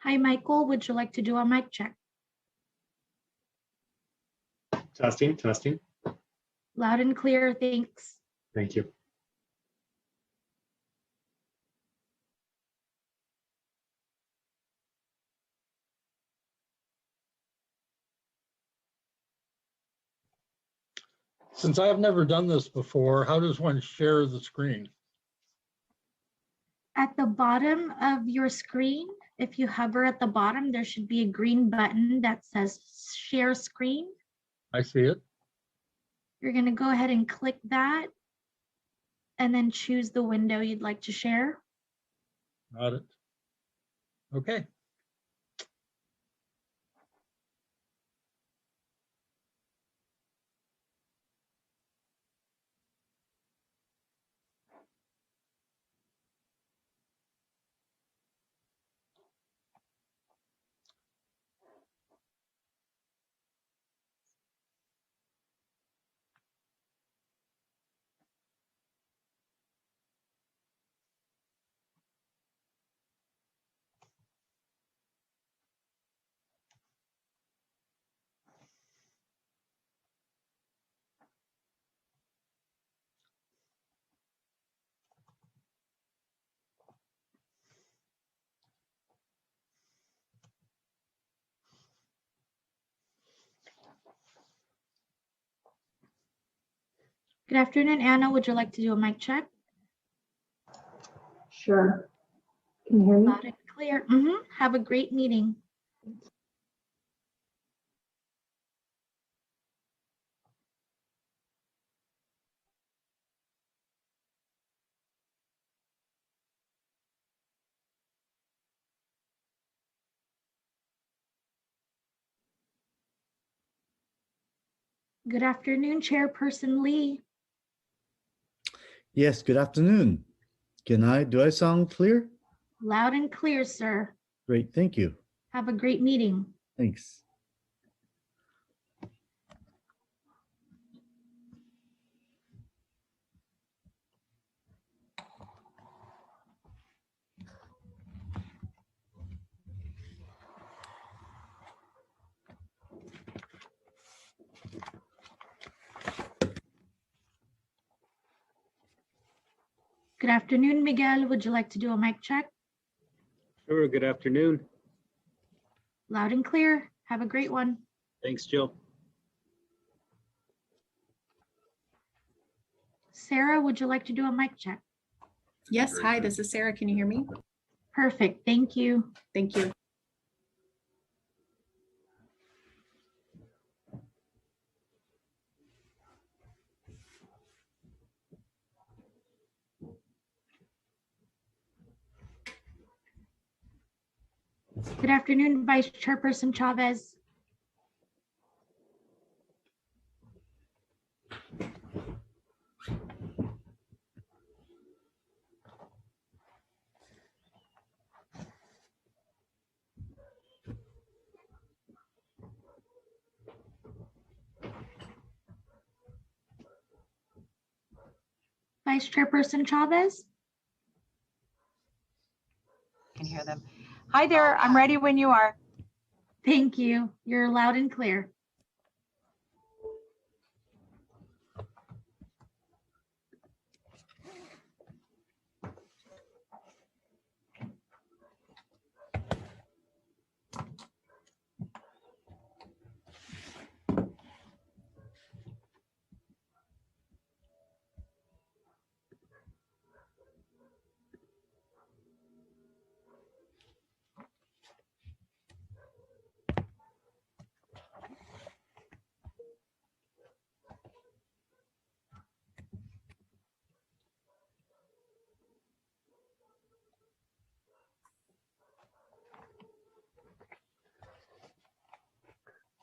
Hi, Michael. Would you like to do a mic check? Testing, testing. Loud and clear, thanks. Thank you. Since I have never done this before, how does one share the screen? At the bottom of your screen, if you hover at the bottom, there should be a green button that says share screen. I see it. You're going to go ahead and click that and then choose the window you'd like to share. Got it. Okay. Good afternoon, Anna. Would you like to do a mic check? Sure. Can you hear me? Loud and clear. Have a great meeting. Good afternoon, Chairperson Lee. Yes, good afternoon. Do I sound clear? Loud and clear, sir. Great, thank you. Have a great meeting. Thanks. Good afternoon, Miguel. Would you like to do a mic check? Sure, good afternoon. Loud and clear. Have a great one. Thanks, Jill. Sarah, would you like to do a mic check? Yes, hi, this is Sarah. Can you hear me? Perfect. Thank you. Thank you. Good afternoon, Vice Chairperson Chavez. Vice Chairperson Chavez. Can hear them. Hi there, I'm ready when you are. Thank you. You're loud and clear.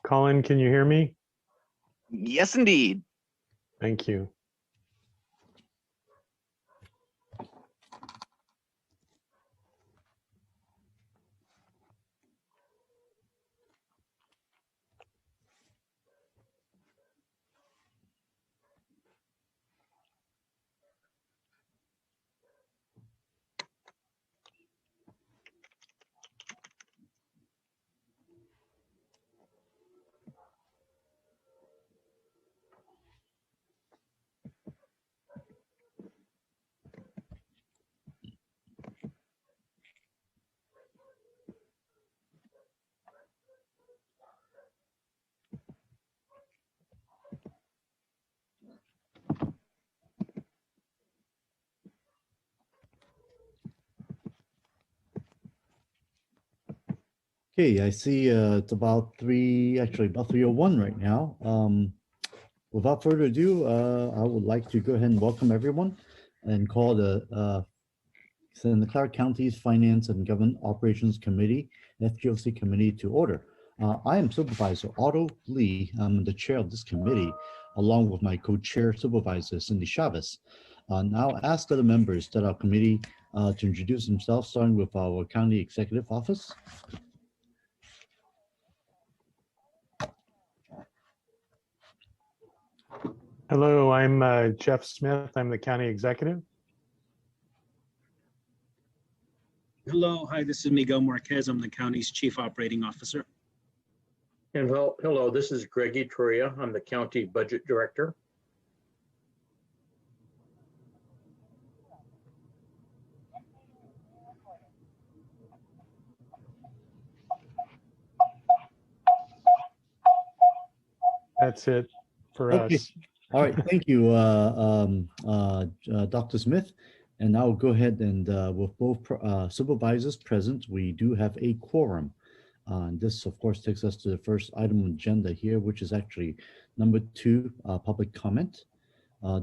Colin, can you hear me? Yes, indeed. Thank you. Okay, I see it's about 3:01 right now. Without further ado, I would like to go ahead and welcome everyone and call the Santa Clara County's Finance and Government Operations Committee, FGOC Committee to order. I am Supervisor Otto Lee. I'm the chair of this committee, along with my co-chair Supervisor Cindy Chavez. And I'll ask other members that our committee to introduce themselves, starting with our County Executive Office. Hello, I'm Jeff Smith. I'm the county executive. Hello, hi, this is Miguel Marquez. I'm the county's chief operating officer. And hello, this is Greggy Torria. I'm the county budget director. That's it for Okay. us. All right, thank you, Dr. Smith. And I'll go ahead and with both supervisors present, we do have a quorum. And this, of course, takes us to the first item on the agenda here, which is actually number 2, public comment.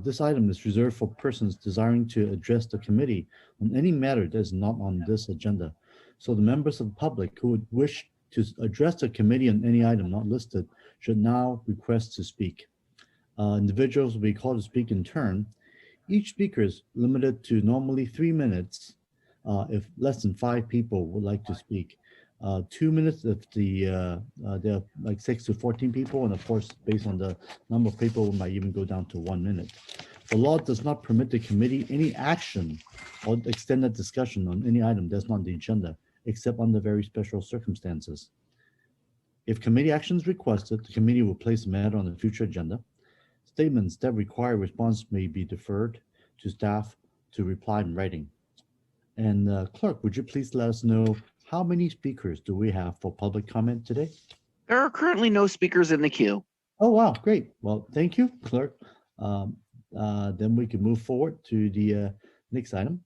This item is reserved for persons desiring to address the committee on any matter that is not on this agenda. So the members of the public who would wish to address the committee on any item not listed should now request to speak. Individuals will be called to speak in turn. Each speaker is limited to normally 3 minutes if less than 5 people would like to speak. 2 minutes if there are like 6 to 14 people, and of course, based on the number of people, we might even go down to 1 minute. The law does not permit the committee any action or extended discussion on any item that's not on the agenda, except under very special circumstances. If committee action is requested, the committee will place the matter on the future agenda. Statements that require response may be deferred to staff to reply in writing. And clerk, would you please let us know how many speakers do we have for public comment today? There are currently no speakers in the queue. Oh, wow, great. Well, thank you, clerk. Then we can move forward to the next item,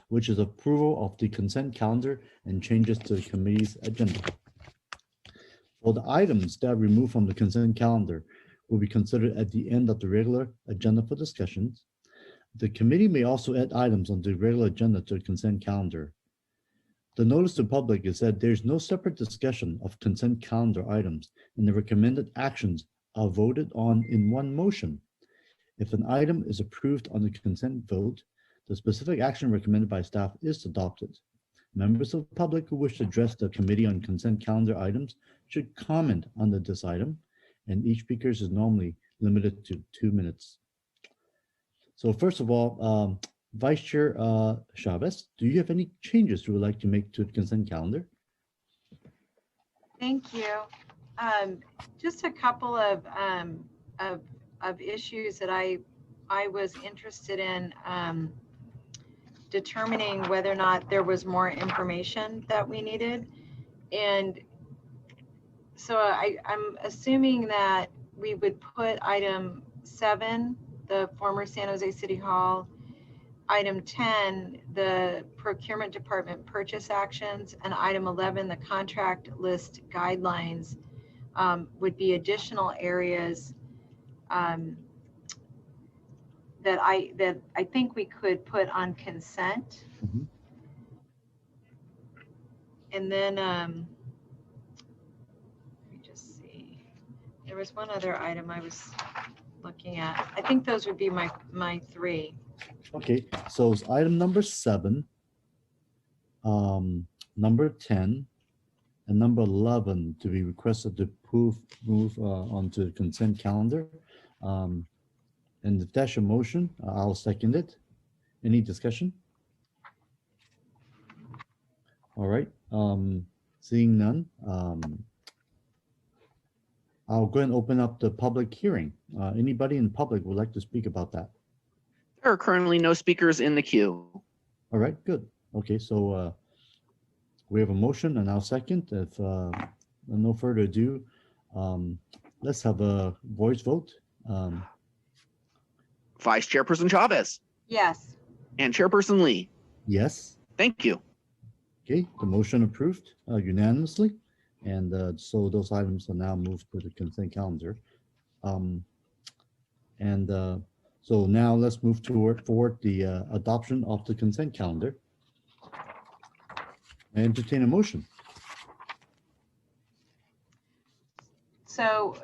which is approval of the consent calendar and changes to the committee's agenda. For the items that are removed from the consent calendar will be considered at the end of the regular agenda for discussions. The committee may also add items on the regular agenda to the consent calendar. The notice to public is that there's no separate discussion of consent calendar items, and the recommended actions are voted on in one motion. If an item is approved on the consent vote, the specific action recommended by staff is adopted. Members of the public who wish to address the committee on consent calendar items should comment under this item, and each speaker is normally limited to 2 minutes. So first of all, Vice Chair Chavez, do you have any changes you would like to make to the consent calendar? Thank you. Just a couple of issues that I was interested in determining whether or not there was more information that we needed. And so I'm assuming that we would put item 7, the former San Jose City Hall, item 10, the procurement department purchase actions, and item 11, the contract list guidelines, would be additional areas that I think we could put on consent. Mhm. And then let me just see. There was one other item I was looking at. I think those would be my 3. Okay, so it's item number 7, number 10, and number 11 to be requested to move onto the consent calendar. And if that's your motion, I'll second it. Any discussion? All right, seeing none, I'll go and open up the public hearing. Anybody in the public would like to speak about that? There are currently no speakers in the queue. All right, good. Okay, so we have a motion and I'll second. If no further ado, let's have a voice vote. Vice Chairperson Chavez Yes. and Chairperson Lee. Yes. Thank you. Okay, the motion approved unanimously. And so those items are now moved to the consent calendar. So now let's move forward the adoption of the consent calendar. I entertain a motion. So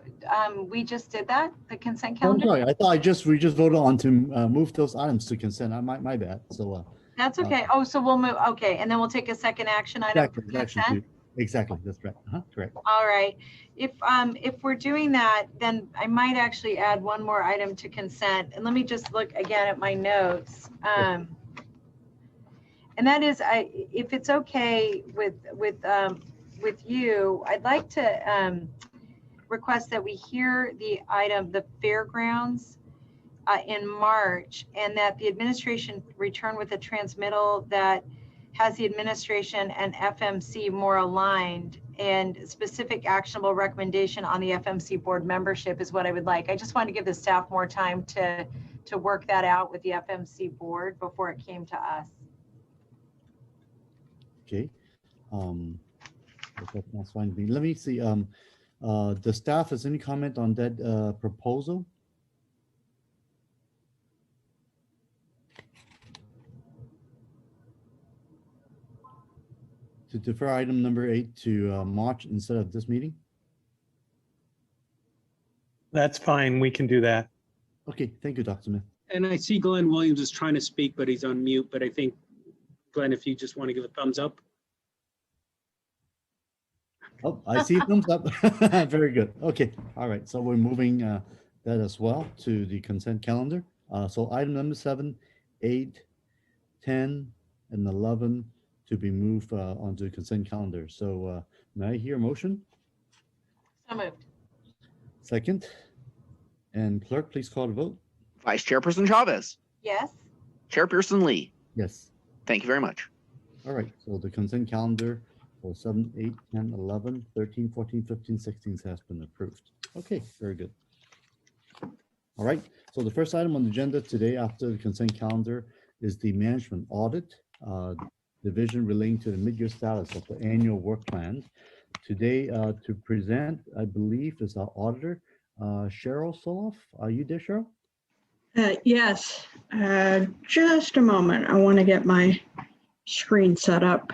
we just did that, the consent Oh, I'm calendar? sorry, I thought we just voted on to move those items to consent. My bad. So That's okay. Oh, so we'll move, okay, and then we'll take a second action item for consent? exactly, that's right. Correct. All right. If we're doing that, then I might actually add one more item to consent. And let me just look again at my notes. And that is, if it's okay with you, I'd like to request that we hear the item, the fairgrounds, in March, and that the administration return with a transmittal that has the administration and FMC more aligned, and specific actionable recommendation on the FMC board membership is what I would like. I just want to give the staff more time to work that out with the FMC board before it came to us. Okay. That's fine. Let me see. The staff has any comment on that proposal? To defer item number 8 to March instead of this meeting? That's fine. We can do that. Okay, thank you, Dr. Smith. And I see Glenn Williams is trying to speak, but he's on mute. But I think, Glenn, if you just want to give a thumbs up. Oh, I see thumbs up. Very good. Okay, all right. So we're moving that as well to the consent calendar. So item number 7, 8, 10, and 11 to be moved onto the consent calendar. So may I hear a motion? So moved. Second. And clerk, please call the vote. Vice Chairperson Chavez. Yes. Chairperson Lee. Yes. Thank you very much. All right. So the consent calendar for 7, 8, 10, 11, 13, 14, 15, 16 has been approved. Okay, very good. All right. So the first item on the agenda today after the consent calendar is the management audit division relating to the mid-year status of the annual work plan. Today to present, I believe, is our auditor, Cheryl Soloff. Are you there, Cheryl? Yes, just a moment. I want to get my screen set up.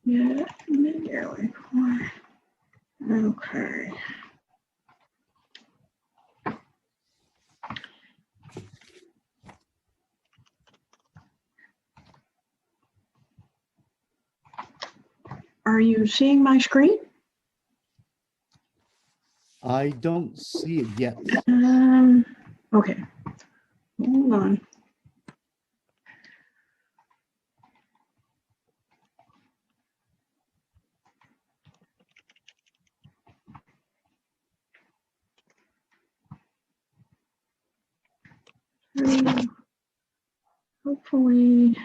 Yeah, mid-year report. Okay. Are you seeing my screen? I don't see it yet. Okay. Hold on. Hopefully.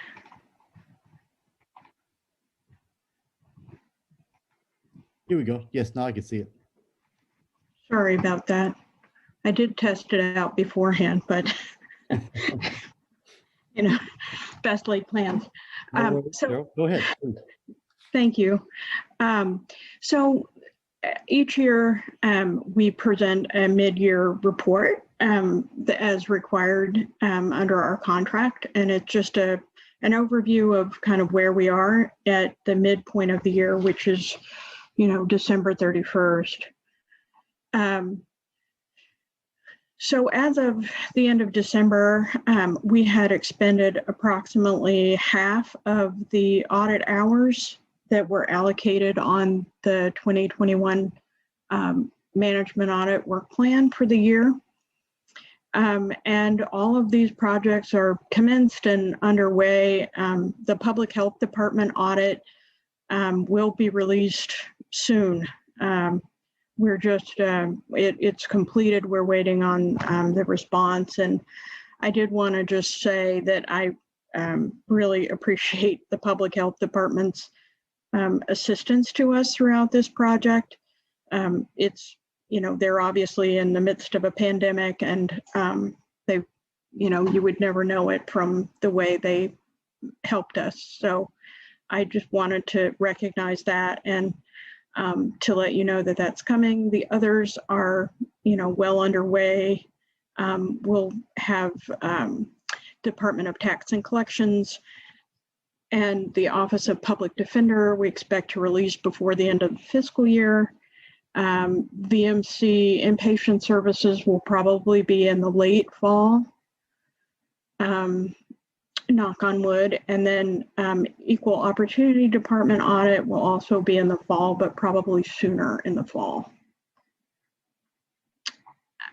Here we go. Yes, now I can see it. Sorry about that. I did test it out beforehand, but you know, best laid plans. No worries, So Cheryl. Go ahead, please. thank you. So each year we present a mid-year report as required under our contract, and it's just an overview of kind of where we are at the midpoint of the year, which is, you know, December 31st. So as of the end of December, we had expended approximately half of the audit hours that were allocated on the 2021 management audit work plan for the year. And all of these projects are commenced and underway. The Public Health Department audit will be released soon. We're just, it's completed. We're waiting on the response. And I did want to just say that I really appreciate the Public Health Department's assistance to us throughout this project. It's, they're obviously in the midst of a pandemic, and they, you would never know it from the way they helped us. So I just wanted to recognize that and to let you know that that's coming. The others are, well underway. We'll have Department of Tax and Collections and the Office of Public Defender we expect to release before the end of the fiscal year. VMC inpatient services will probably be in the late fall, knock on wood. And then Equal Opportunity Department audit will also be in the fall, but probably sooner in the fall.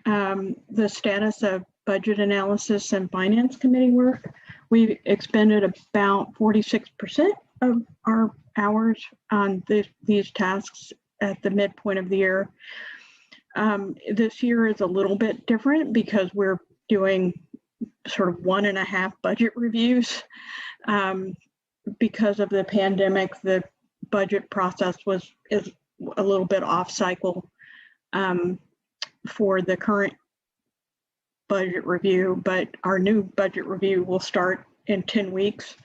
The status of budget analysis and finance committee work, we expended about 46% of our hours on these tasks at the midpoint of the year. This year is a little bit different because we're doing sort of 1.5 budget reviews. Because of the pandemic, the budget process is a little bit off cycle for the current budget review, but our new budget review will start in 10 weeks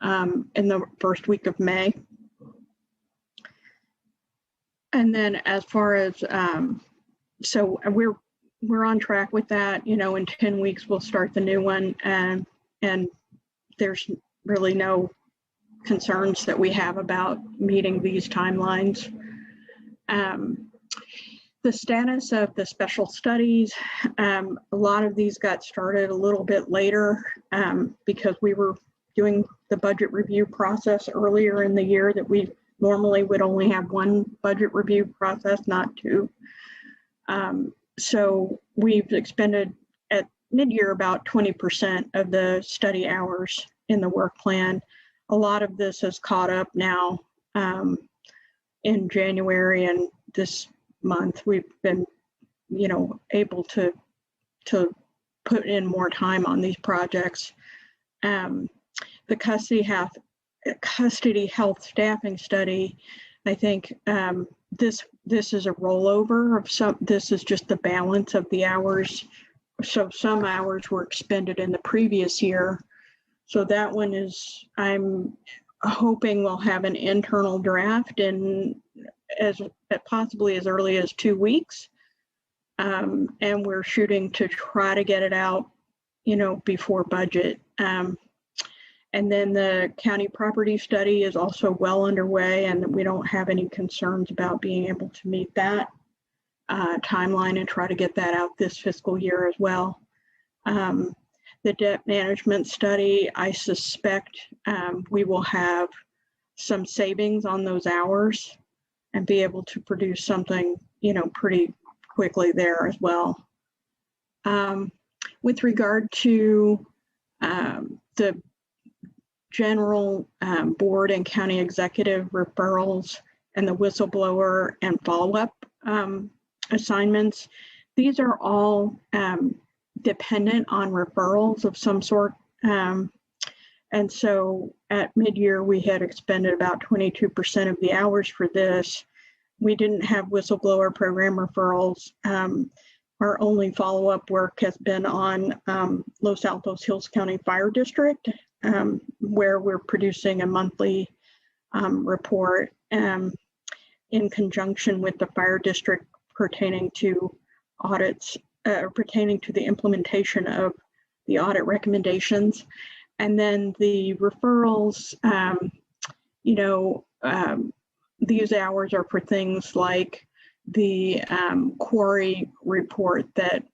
in the first week of May. And then as far as, so we're on track with that, in 10 weeks, we'll start the new one, and there's really no concerns that we have about meeting these timelines. The status of the special studies, a lot of these got started a little bit later because we were doing the budget review process earlier in the year that we normally would only have one budget review process, not two. So we've expended at mid-year about 20% of the study hours in the work plan. A lot of this is caught up now in January and this month. We've been, able to put in more time on these projects. The custody health staffing study, I think this is a rollover of some. This is just the balance of the hours. So some hours were expended in the previous year. So that one is, I'm hoping we'll have an internal draft in possibly as early as 2 weeks. And we're shooting to try to get it out, before budget. And then the county property study is also well underway, and we don't have any concerns about being able to meet that timeline and try to get that out this fiscal year as well. The debt management study, I suspect we will have some savings on those hours and be able to produce something, pretty quickly there as well. With regard to the general board and county executive referrals and the whistleblower and follow-up assignments, these are all dependent on referrals of some sort. And so at mid-year, we had expended about 22% of the hours for this. We didn't have whistleblower program referrals. Our only follow-up work has been on Los Altos Hills County Fire District, where we're producing a monthly report in conjunction with the fire district pertaining to audits, pertaining to the implementation of the audit recommendations. And then the referrals, these hours are for things like the quarry report that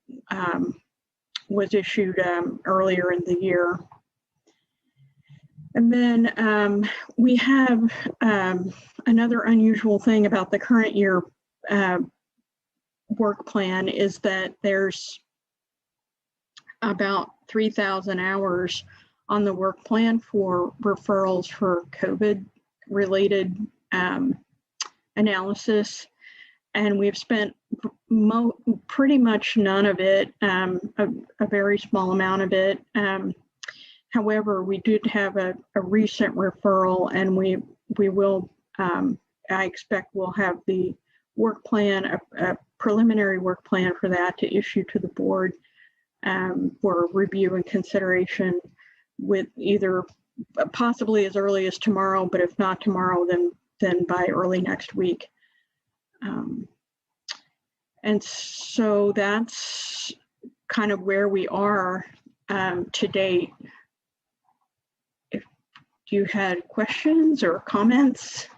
was issued earlier in the year. And then we have another unusual thing about the current year work plan is that there's about 3,000 hours on the work plan for referrals for COVID-related analysis. And we've spent pretty much none of it, a very small amount of it, However, we did have a recent referral, and we will, I expect we'll have the work plan, a preliminary work plan for that to issue to the board for review and consideration, with either possibly as early as tomorrow, but if not tomorrow, then by early next week. And so that's kind of where we are to date. If you had questions or comments.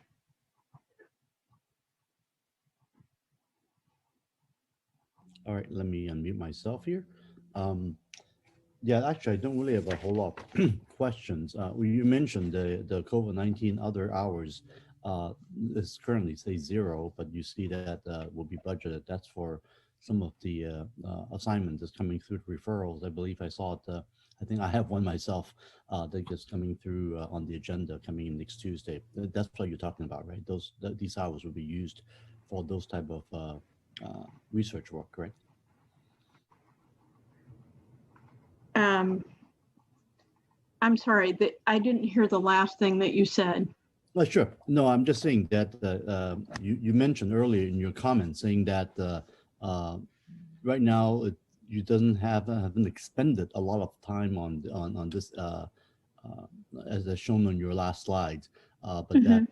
All right, let me unmute myself here. Yeah, actually, I don't really have a whole lot of questions. You mentioned the COVID-19 other hours is currently say 0, but you see that will be budgeted. That's for some of the assignments that's coming through referrals. I believe I saw it. I think I have one myself that is coming through on the agenda coming in next Tuesday. That's what you're talking about, right? These hours will be used for those type of research work, correct? I'm sorry, I didn't hear the last thing that you said. Oh, sure. No, I'm just saying that you mentioned earlier in your comments saying that right now you haven't expended a lot of time on this as shown on your last slide, but that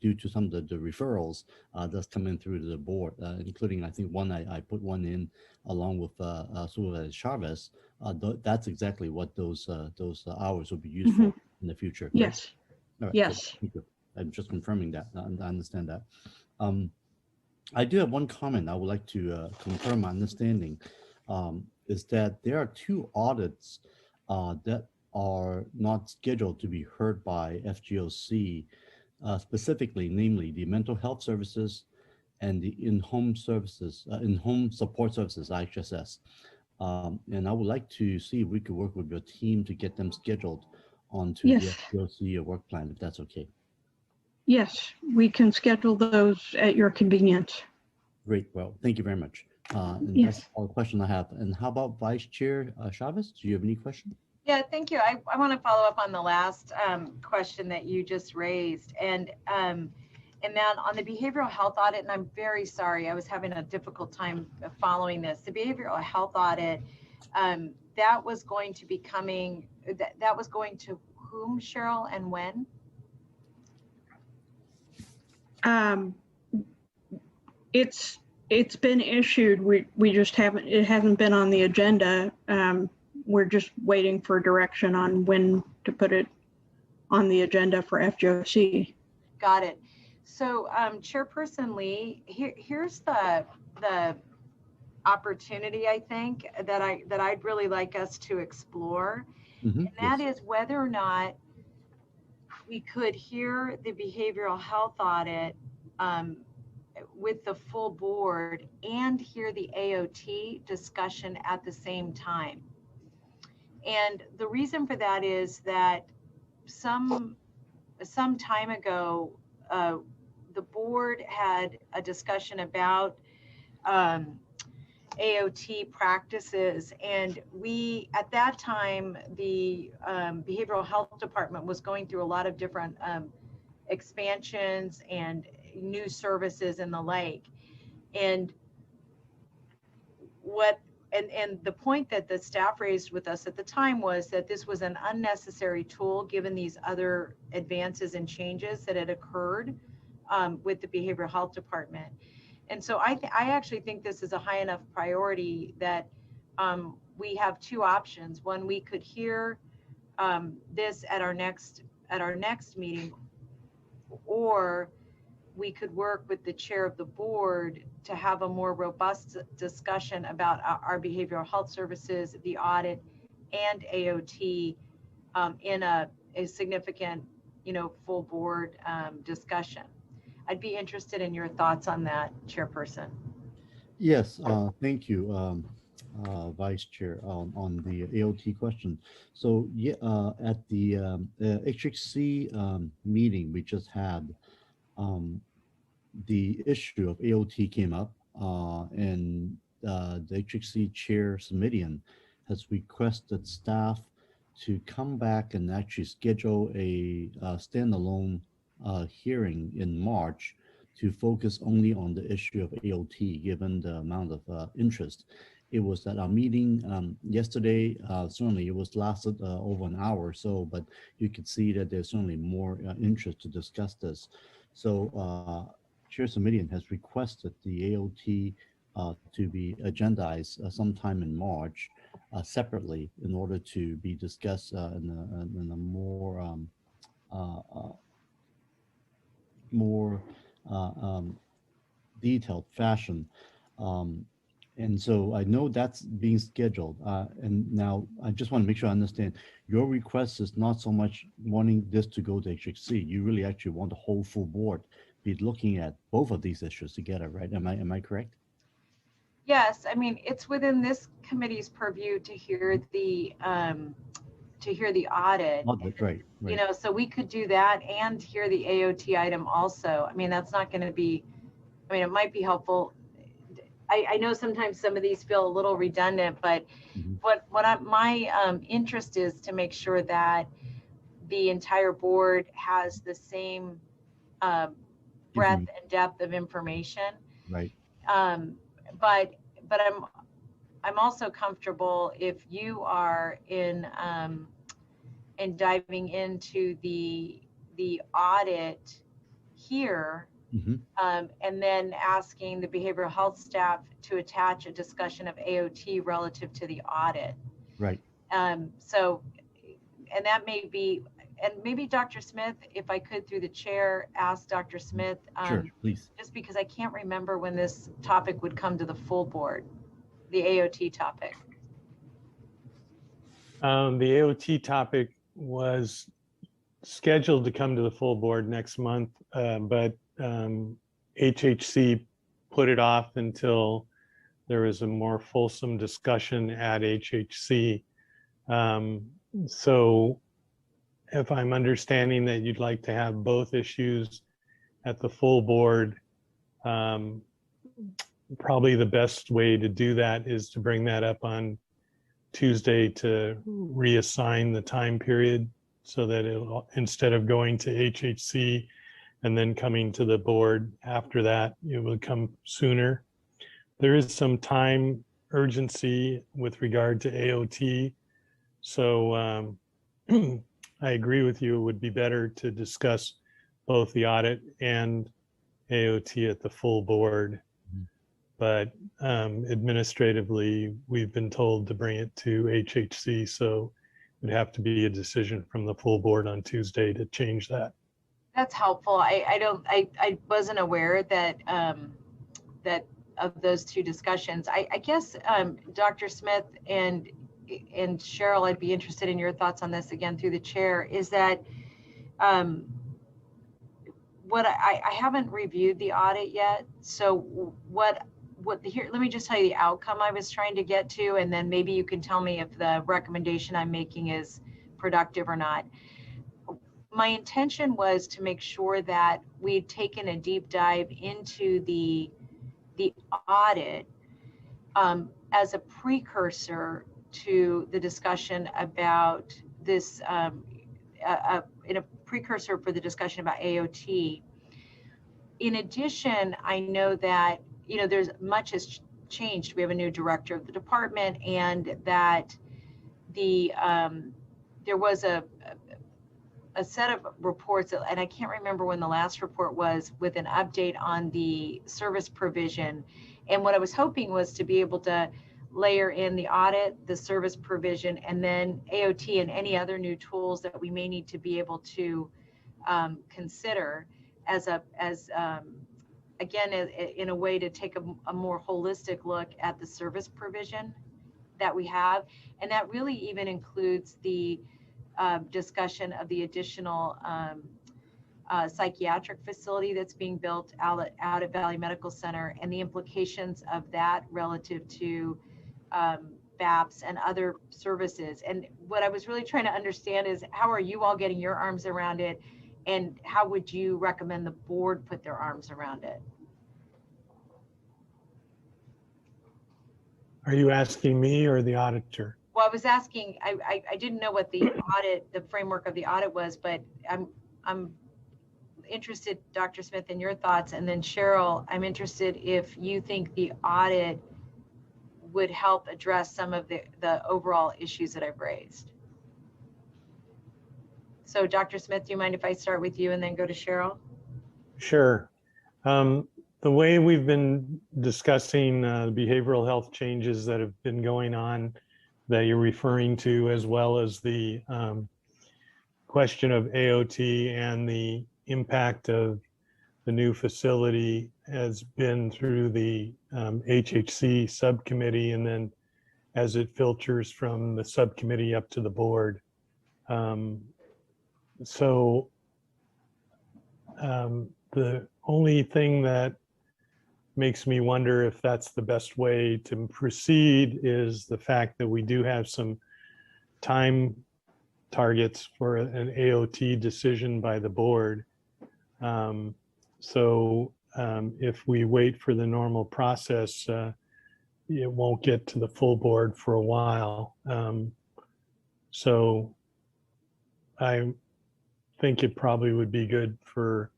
due to some of the referrals that's coming through to the board, including I think one I put one in along with Supervisor Chavez. That's exactly what those hours will be used for in the future. Correct? Yes. All right, yes. so I'm just confirming that. I understand that. I do have one comment I would like to confirm my understanding. Is that there are 2 audits that are not scheduled to be heard by FGOC, specifically, namely the mental health services and the in-home services, in-home support services, IHSS. And I would like to see if we could work with your team to get them scheduled onto the FGOC work plan, if that's okay. Yes, we can schedule those at your convenience. Great. Well, thank you very much. And that's all the questions I have. And how about Vice Chair Chavez? Do you have any questions? Yeah, thank you. I want to follow up on the last question that you just raised, and then on the behavioral health audit. And I'm very sorry, I was having a difficult time following this. The behavioral health audit, that was going to be coming. That was going to whom, Cheryl, and when? It's been issued. We just haven't. It hasn't been on the agenda. We're just waiting for direction on when to put it on the agenda for FGOC. Got it. So, Chairperson Lee, here's the opportunity, I think, that I'd really like us to explore, and that is whether or not we could hear the behavioral health audit with the full board and hear the AOT discussion at the same time. And the reason for that is that some time ago, the board had a discussion about AOT practices, and we, at that time, the behavioral health department was going through a lot of different expansions and new services and the like. And the point that the staff raised with us at the time was that this was an unnecessary tool given these other advances and changes that had occurred with the behavioral health department. And so I actually think this is a high enough priority that we have 2 options. One, we could hear this at our next meeting, or we could work with the chair of the board to have a more robust discussion about our behavioral health services, the audit, and AOT in a significant, full board discussion. I'd be interested in your thoughts on that, Chairperson. Yes, thank you, Vice Chair, on the AOT question. So yeah, at the HHC meeting we just had, the issue of AOT came up, and the HHC Chair Smidian has requested staff to come back and actually schedule a standalone hearing in March to focus only on the issue of AOT, given the amount of interest. It was at our meeting yesterday. Certainly, it was lasted over an hour or so, but you could see that there's certainly more interest to discuss this. So Chair Simitian has requested the AOT to be agendized sometime in March separately in order to be discussed in a more detailed fashion. And so I know that's being scheduled. And now I just want to make sure I understand your request is not so much wanting this to go to HHC. You really actually want the whole full board be looking at both of these issues together, right? Am I correct? Yes, I mean, it's within this committee's purview to hear the audit. Right. You know, so we could do that and hear the AOT item also. I mean, that's not going to be, I mean, it might be helpful. I know sometimes some of these feel a little redundant, but my interest is to make sure that the entire board has the same breadth and depth of information. Right. But I'm also comfortable if you are in diving into the audit here. And then asking the behavioral health staff to attach a discussion of AOT relative to the audit. Right. So, and that may be, and maybe Dr. Smith, if I could through the chair, ask Dr. Smith, sure, please. Just because I can't remember when this topic would come to the full board, the AOT topic. The AOT topic was scheduled to come to the full board next month, but HHC put it off until there was a more fulsome discussion at HHC. So if I'm understanding that you'd like to have both issues at the full board, probably the best way to do that is to bring that up on Tuesday to reassign the time period so that it'll, instead of going to HHC and then coming to the board after that, it will come sooner. There is some time urgency with regard to AOT. So I agree with you. It would be better to discuss both the audit and AOT at the full board. But administratively, we've been told to bring it to HHC. So it would have to be a decision from the full board on Tuesday to change that. That's helpful. I wasn't aware that that of those two discussions. I guess Dr. Smith and Cheryl, I'd be interested in your thoughts on this again through the chair. Is that what I haven't reviewed the audit yet. So what here? Let me just tell you the outcome I was trying to get to, and then maybe you can tell me if the recommendation I'm making is productive or not. My intention was to make sure that we'd taken a deep dive into the audit as a precursor to the discussion about this, in a precursor for the discussion about AOT. In addition, I know that, you know, there's much has changed. We have a new director of the department, and that there was a set of reports, and I can't remember when the last report was, with an update on the service provision. And what I was hoping was to be able to layer in the audit, the service provision, and then AOT and any other new tools that we may need to be able to consider again, in a way to take a more holistic look at the service provision that we have. And that really even includes the discussion of the additional psychiatric facility that's being built out at Valley Medical Center, and the implications of that relative to VAPS and other services. And what I was really trying to understand is, how are you all getting your arms around it, and how would you recommend the board put their arms around it? Are you asking me or the auditor? Well, I was asking, I didn't know what the audit, the framework of the audit was, but I'm interested, Dr. Smith, in your thoughts. And then Cheryl, I'm interested if you think the audit would help address some of the overall issues that I've raised. So Dr. Smith, do you mind if I start with you and then go to Cheryl? Sure. The way we've been discussing behavioral health changes that have been going on that you're referring to, as well as the question of AOT and the impact of the new facility, has been through the HHC subcommittee, and then as it filters from the subcommittee up to the board. The only thing that makes me wonder if that's the best way to proceed is the fact that we do have some time targets for an AOT decision by the board. If we wait for the normal process, it won't get to the full board for a while. So I think it probably would be good for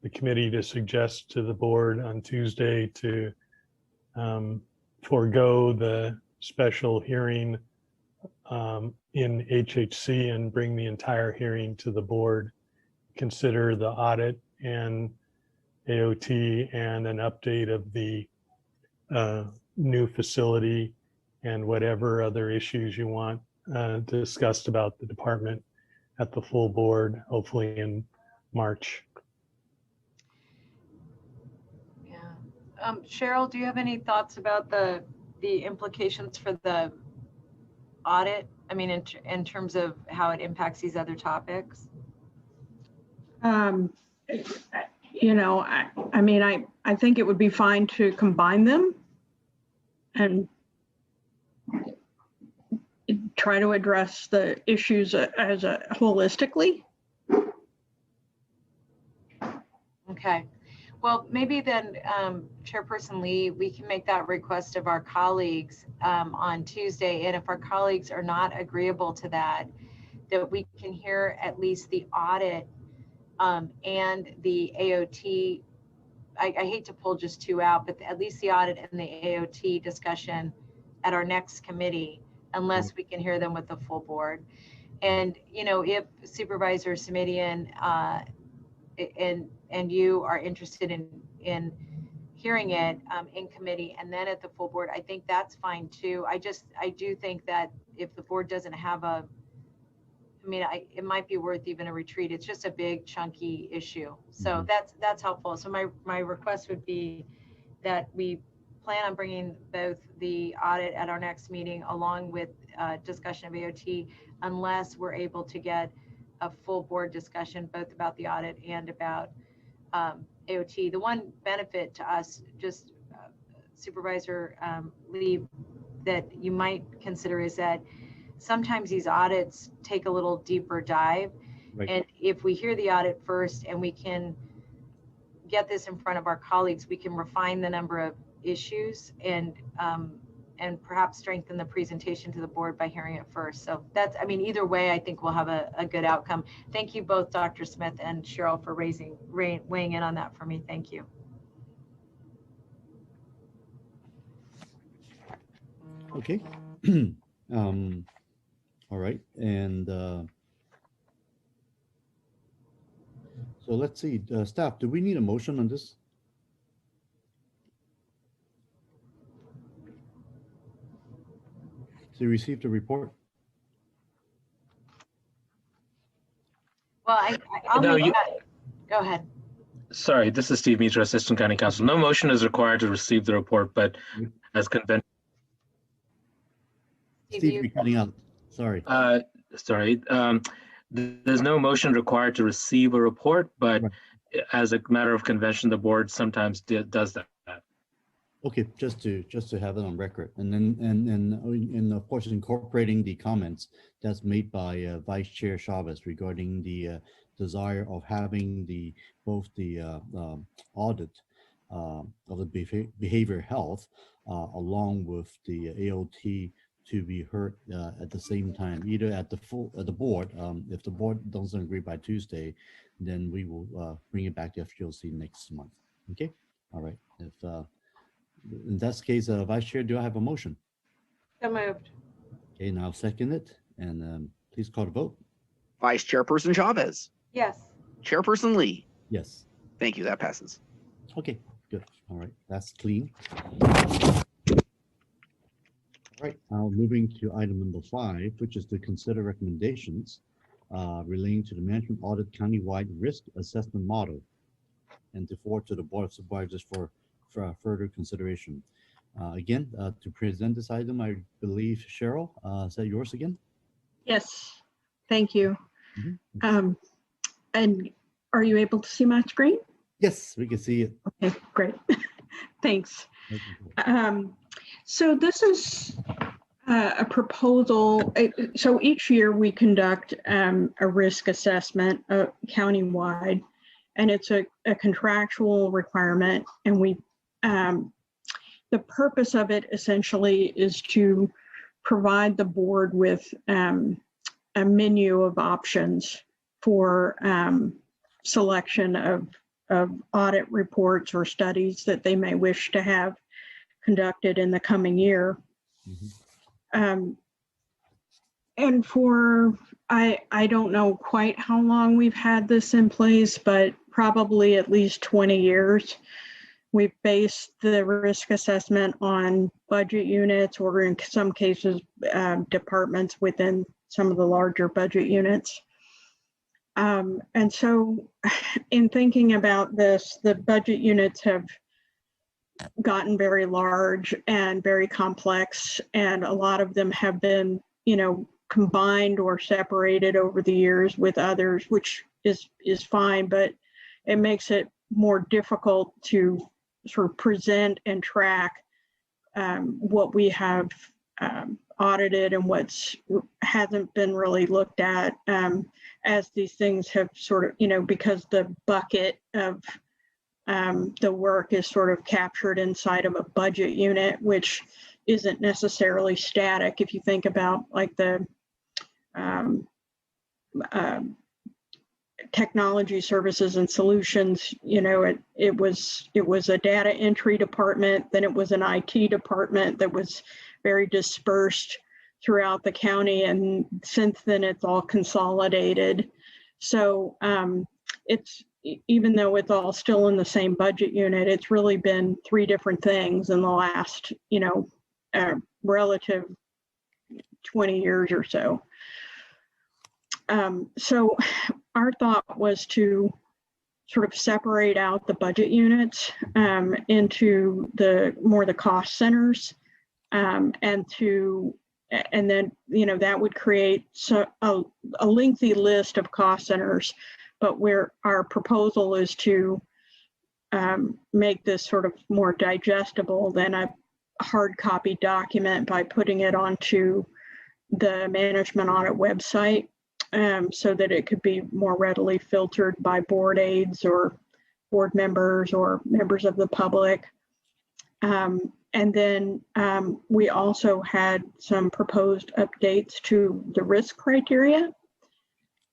the committee to suggest to the board on Tuesday to forego the special hearing in HHC and bring the entire hearing to the board, consider the audit and AOT and an update of the new facility and whatever other issues you want discussed about the department at the full board, hopefully in March. Yeah. Cheryl, do you have any thoughts about the implications for the audit? I mean, in terms of how it impacts these other topics? You know, I think it would be fine to combine them and try to address the issues as a holistically. Okay. Well, maybe then, Chairperson Lee, we can make that request of our colleagues on Tuesday. And if our colleagues are not agreeable to that, that we can hear at least the audit and the AOT. I hate to pull just two out, but at least the audit and the AOT discussion at our next committee, unless we can hear them with the full board. And, you know, if Supervisor Simidian and you are interested in hearing it in committee and then at the full board, I think that's fine too. I do think that if the board doesn't have it might be worth even a retreat. It's just a big chunky issue. So that's helpful. So my request would be that we plan on bringing both the audit at our next meeting along with discussion of AOT, unless we're able to get a full board discussion both about the audit and about AOT. The one benefit to us, just Supervisor Lee, that you might consider is that sometimes these audits take a little deeper dive. Right. And if we hear the audit first and we can get this in front of our colleagues, we can refine the number of issues and perhaps strengthen the presentation to the board by hearing it first. So that's, I mean, either way, I think we'll have a good outcome. Thank you both, Dr. Smith and Cheryl, for weighing in on that for me. Thank you. Okay. All right. And so let's see, staff, do we need a motion on this? To receive the report? Well, I'll No, go ahead. Sorry, this is Steve Mitra, Assistant County Counsel. No motion is required to receive the report, but as convention. Steve, you're cutting out. Sorry. Sorry. There's no motion required to receive a report, but as a matter of convention, the board sometimes does that. Okay, just to have it on record, and then and of course incorporating the comments that's made by Vice Chair Chavez regarding the desire of having both the audit of the behavior health along with the AOT to be heard at the same time, either at the board. If the board doesn't agree by Tuesday, then we will bring it back to FGOC next month. Okay. All right. If in that case, Vice Chair, do I have a motion? So moved. Okay, now second it, and please call the vote. Vice Chairperson Chavez, Yes. Chairperson Lee. Yes. Thank you. That passes. Okay, good. All right, that's clean. All right, now moving to item number 5, which is to consider recommendations relating to the management audit countywide risk assessment model and to forward to the Board of Supervisors for further consideration. Again, to present this item, I believe, Cheryl, is that yours again? Yes, thank you. Mhm. And are you able to see my screen? Yes, we can see it. Okay, great. Thanks. So this is a proposal. So each year we conduct a risk assessment countywide, and it's a contractual requirement. And the purpose of it essentially is to provide the board with a menu of options for selection of audit reports or studies that they may wish to have conducted in the coming year. And I don't know quite how long we've had this in place, but probably at least 20 years. We've based the risk assessment on budget units, or in some cases, departments within some of the larger budget units. And so in thinking about this, the budget units have gotten very large and very complex, and a lot of them have been, combined or separated over the years with others, which is fine, but it makes it more difficult to sort of present and track what we have audited and what hasn't been really looked at, as these things have sort of, because the bucket of the work is sort of captured inside of a budget unit, which isn't necessarily static. If you think about like the technology services and solutions, it was a data entry department, then it was an IT department that was very dispersed throughout the county, and since then it's all consolidated. So it's, even though it's all still in the same budget unit, it's really been 3 different things in the last, relative 20 years or so. So our thought was to sort of separate out the budget units into the cost centers, and then, that would create a lengthy list of cost centers, but where our proposal is to make this sort of more digestible than a hard copy document by putting it onto the management audit website, so that it could be more readily filtered by board aides or board members or members of the public. And then we also had some proposed updates to the risk criteria.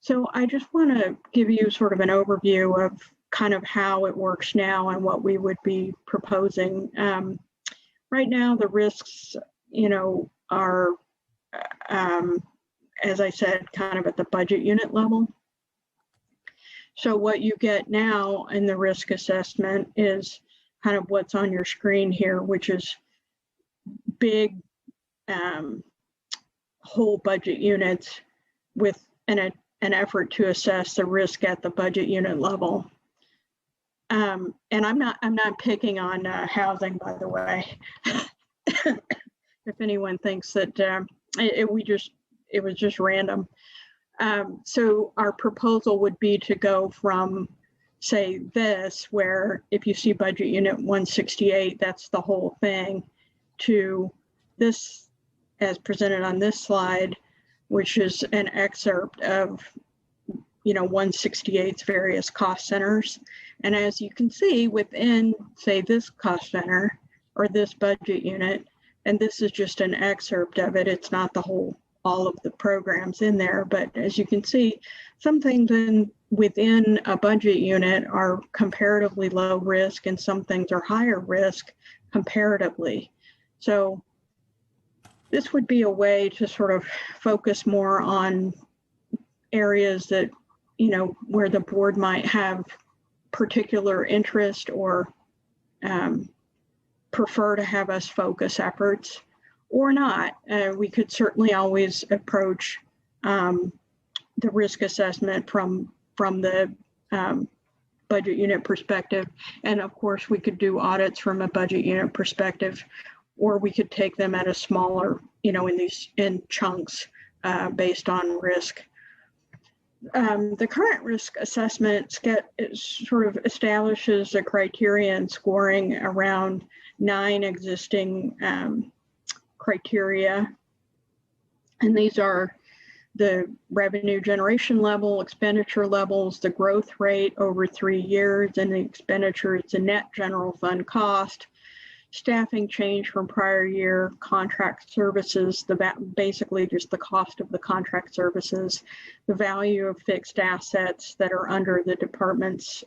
So I just want to give you sort of an overview of kind of how it works now and what we would be proposing. Right now, the risks, are, as I said, kind of at the budget unit level. So what you get now in the risk assessment is kind of what's on your screen here, which is big whole budget units with an effort to assess the risk at the budget unit level. And I'm not picking on housing, by the way. If anyone thinks that it was just random. So our proposal would be to go from, say, this, where if you see budget unit 168, that's the whole thing, to this as presented on this slide, which is an excerpt of 168's various cost centers. And as you can see, within, say, this cost center or this budget unit, and this is just an excerpt of it. It's not the whole, all of the programs in there, but as you can see, some things within a budget unit are comparatively low risk and some things are higher risk comparatively. So this would be a way to sort of focus more on areas that, you know, where the board might have particular interest or prefer to have us focus efforts or not. We could certainly always approach the risk assessment from the budget unit perspective. And of course, we could do audits from a budget unit perspective, or we could take them at a smaller, you know, in chunks based on risk. The current risk assessment sort of establishes a criteria and scoring around 9 existing criteria. And these are the revenue generation level, expenditure levels, the growth rate over 3 years, and the expenditures, the net general fund cost, staffing change from prior year, contract services, basically just the cost of the contract services, the value of fixed assets that are under the department's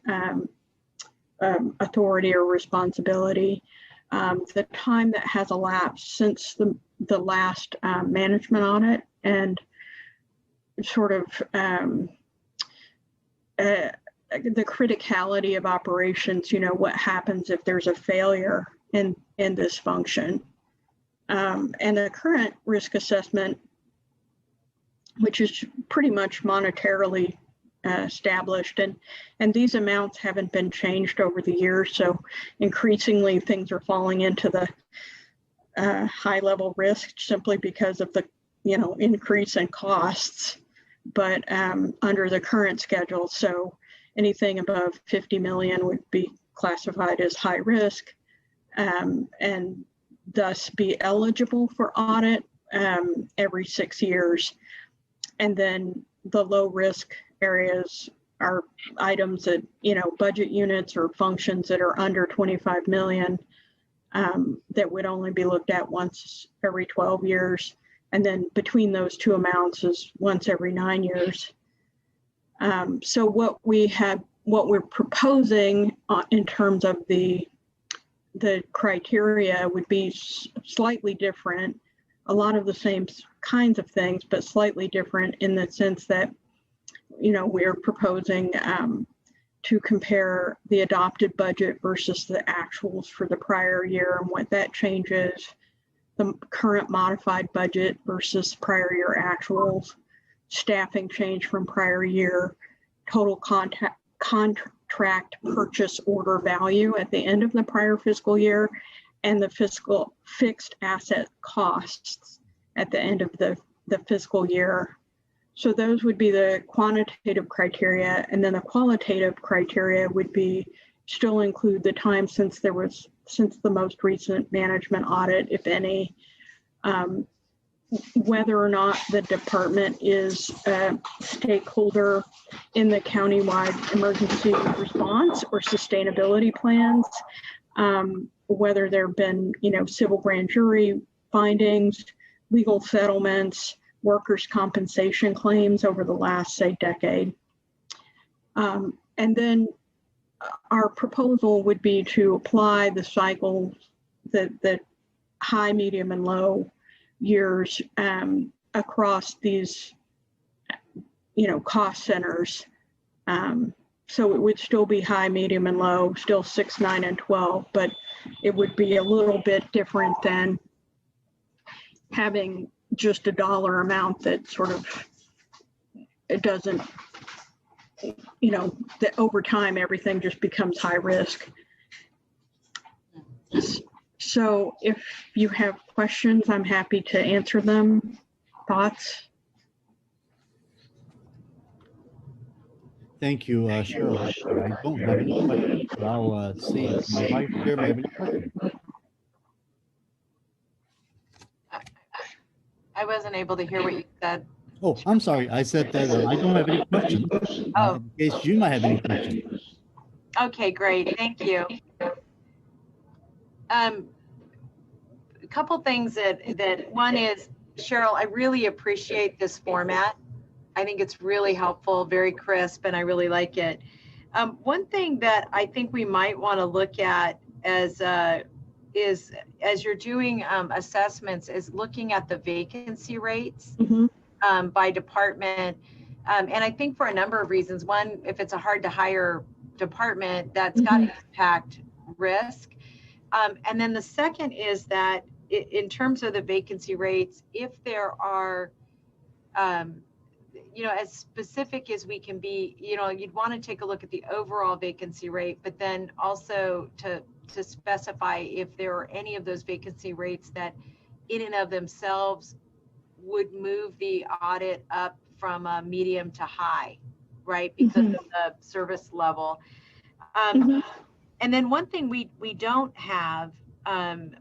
authority or responsibility, the time that has elapsed since the last management audit, and sort of the criticality of operations, you know, what happens if there's a failure in this function. And the current risk assessment, which is pretty much monetarily established, and these amounts haven't been changed over the years, so increasingly things are falling into the high level risk simply because of the, you know, increase in costs, but under the current schedule. So anything above 50 million would be classified as high risk, and thus be eligible for audit every 6 years. And then the low risk areas are items that, you know, budget units or functions that are under 25 million that would only be looked at once every 12 years. And then between those two amounts is once every 9 years. So what we're proposing in terms of the criteria would be slightly different, a lot of the same kinds of things, but slightly different in the sense that, you know, we're proposing to compare the adopted budget versus the actuals for the prior year and what that changes, the current modified budget versus prior year actuals, staffing change from prior year, total contract purchase order value at the end of the prior fiscal year, and the fiscal fixed asset costs at the end of the fiscal year. So those would be the quantitative criteria, and then the qualitative criteria would be still include the time since the most recent management audit, if any, whether or not the department is a stakeholder in the countywide emergency response or sustainability plans, whether there have been, you know, civil grand jury findings, legal settlements, workers' compensation claims over the last, say, decade. And then our proposal would be to apply the cycle, the high, medium, and low years across these, you know, cost centers. So it would still be high, medium, and low, still 6, 9, and 12, but it would be a little bit different than having just a dollar amount that sort of, it doesn't, you know, that over time everything just becomes high risk. So if you have questions, I'm happy to answer them. Thoughts? Thank you, Cheryl. I don't have any questions, but I'll see if my vice chair may have any questions. I wasn't able to hear what you said. Oh, I'm sorry. I said that I don't have any questions. Oh. In case you might have any questions. Okay, great. Thank you. couple things that one is, Cheryl, I really appreciate this format. I think it's really helpful, very crisp, and I really like it. One thing that I think we might want to look at as you're doing assessments is looking at the vacancy rates by department. And I think for a number of reasons. One, if it's a hard to hire department, that's got to impact risk. And then the second is that in terms of the vacancy rates, if there are, as specific as we can be, you'd want to take a look at the overall vacancy rate, but then also to specify if there are any of those vacancy rates that in and of themselves would move the audit up from a medium to high, right? Because of the service level. And then one thing we don't have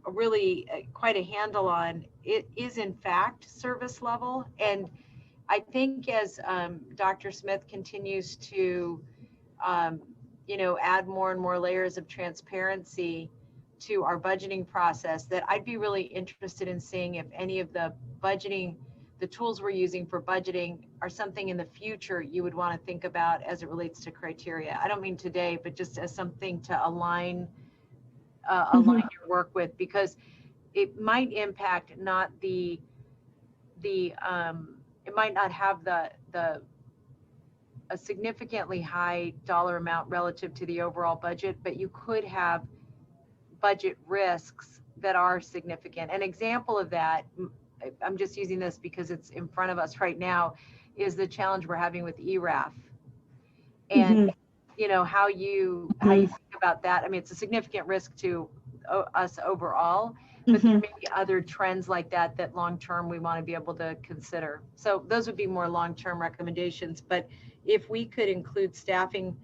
really quite a handle on, it is in fact service level. And I think as Dr. Smith continues to add more and more layers of transparency to our budgeting process, that I'd be really interested in seeing if any of the tools we're using for budgeting are something in the future you would want to think about as it relates to criteria. I don't mean today, but just as something to align your work with, because it might impact not it might not have a significantly high dollar amount relative to the overall budget, but you could have budget risks that are significant. An example of that, I'm just using this because it's in front of us right now, is the challenge we're having with ERAF. And how you think about that. I mean, it's a significant risk to us overall, but there may be other trends like that long-term we want to be able to consider. So those would be more long-term recommendations. But if we could include staffing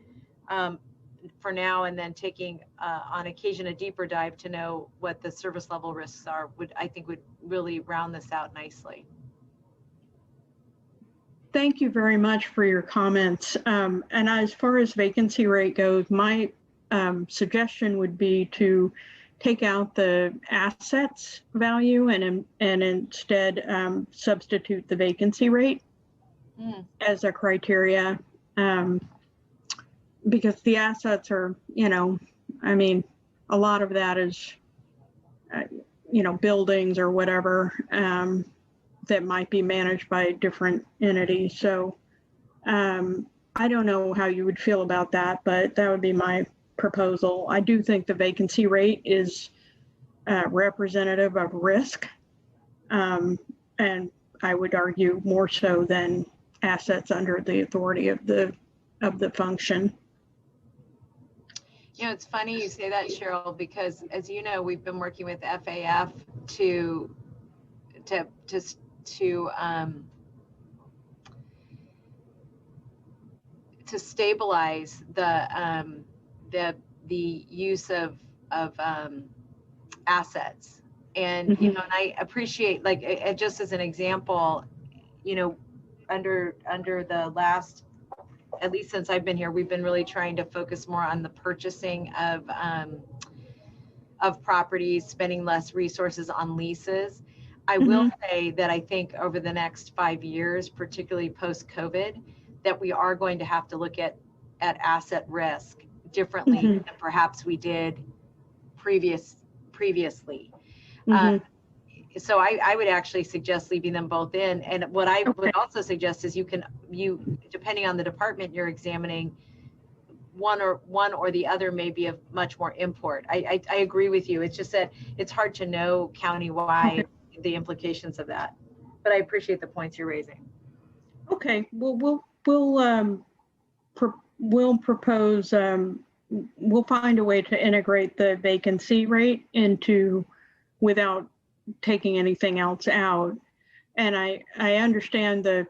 for now, and then taking on occasion a deeper dive to know what the service level risks are, I think would really round this out nicely. Thank you very much for your comments. And as far as vacancy rate goes, my suggestion would be to take out the assets value and instead substitute the vacancy rate as a criteria. Because the assets are, I mean, a lot of that is, buildings or whatever that might be managed by different entities. So I don't know how you would feel about that, but that would be my proposal. I do think the vacancy rate is representative of risk, and I would argue more so than assets under the authority of the function. It's funny you say that, Cheryl, because as you know, we've been working with FAF to stabilize the use of assets. And and I appreciate, like, just as an example, under the last, at least since I've been here, we've been really trying to focus more on the purchasing of properties, spending less resources on leases. I will say that I think over the next 5 years, particularly post-COVID, that we are going to have to look at asset risk differently than perhaps we did previously. So I would actually suggest leaving them both in. And what I would also suggest is you depending on the department you're examining, one or the other may be of much more import. I agree with you. It's just that it's hard to know countywide the implications of that. But I appreciate the points you're raising. Okay, well, we'll propose, we'll find a way to integrate the vacancy rate without taking anything else out. And I understand the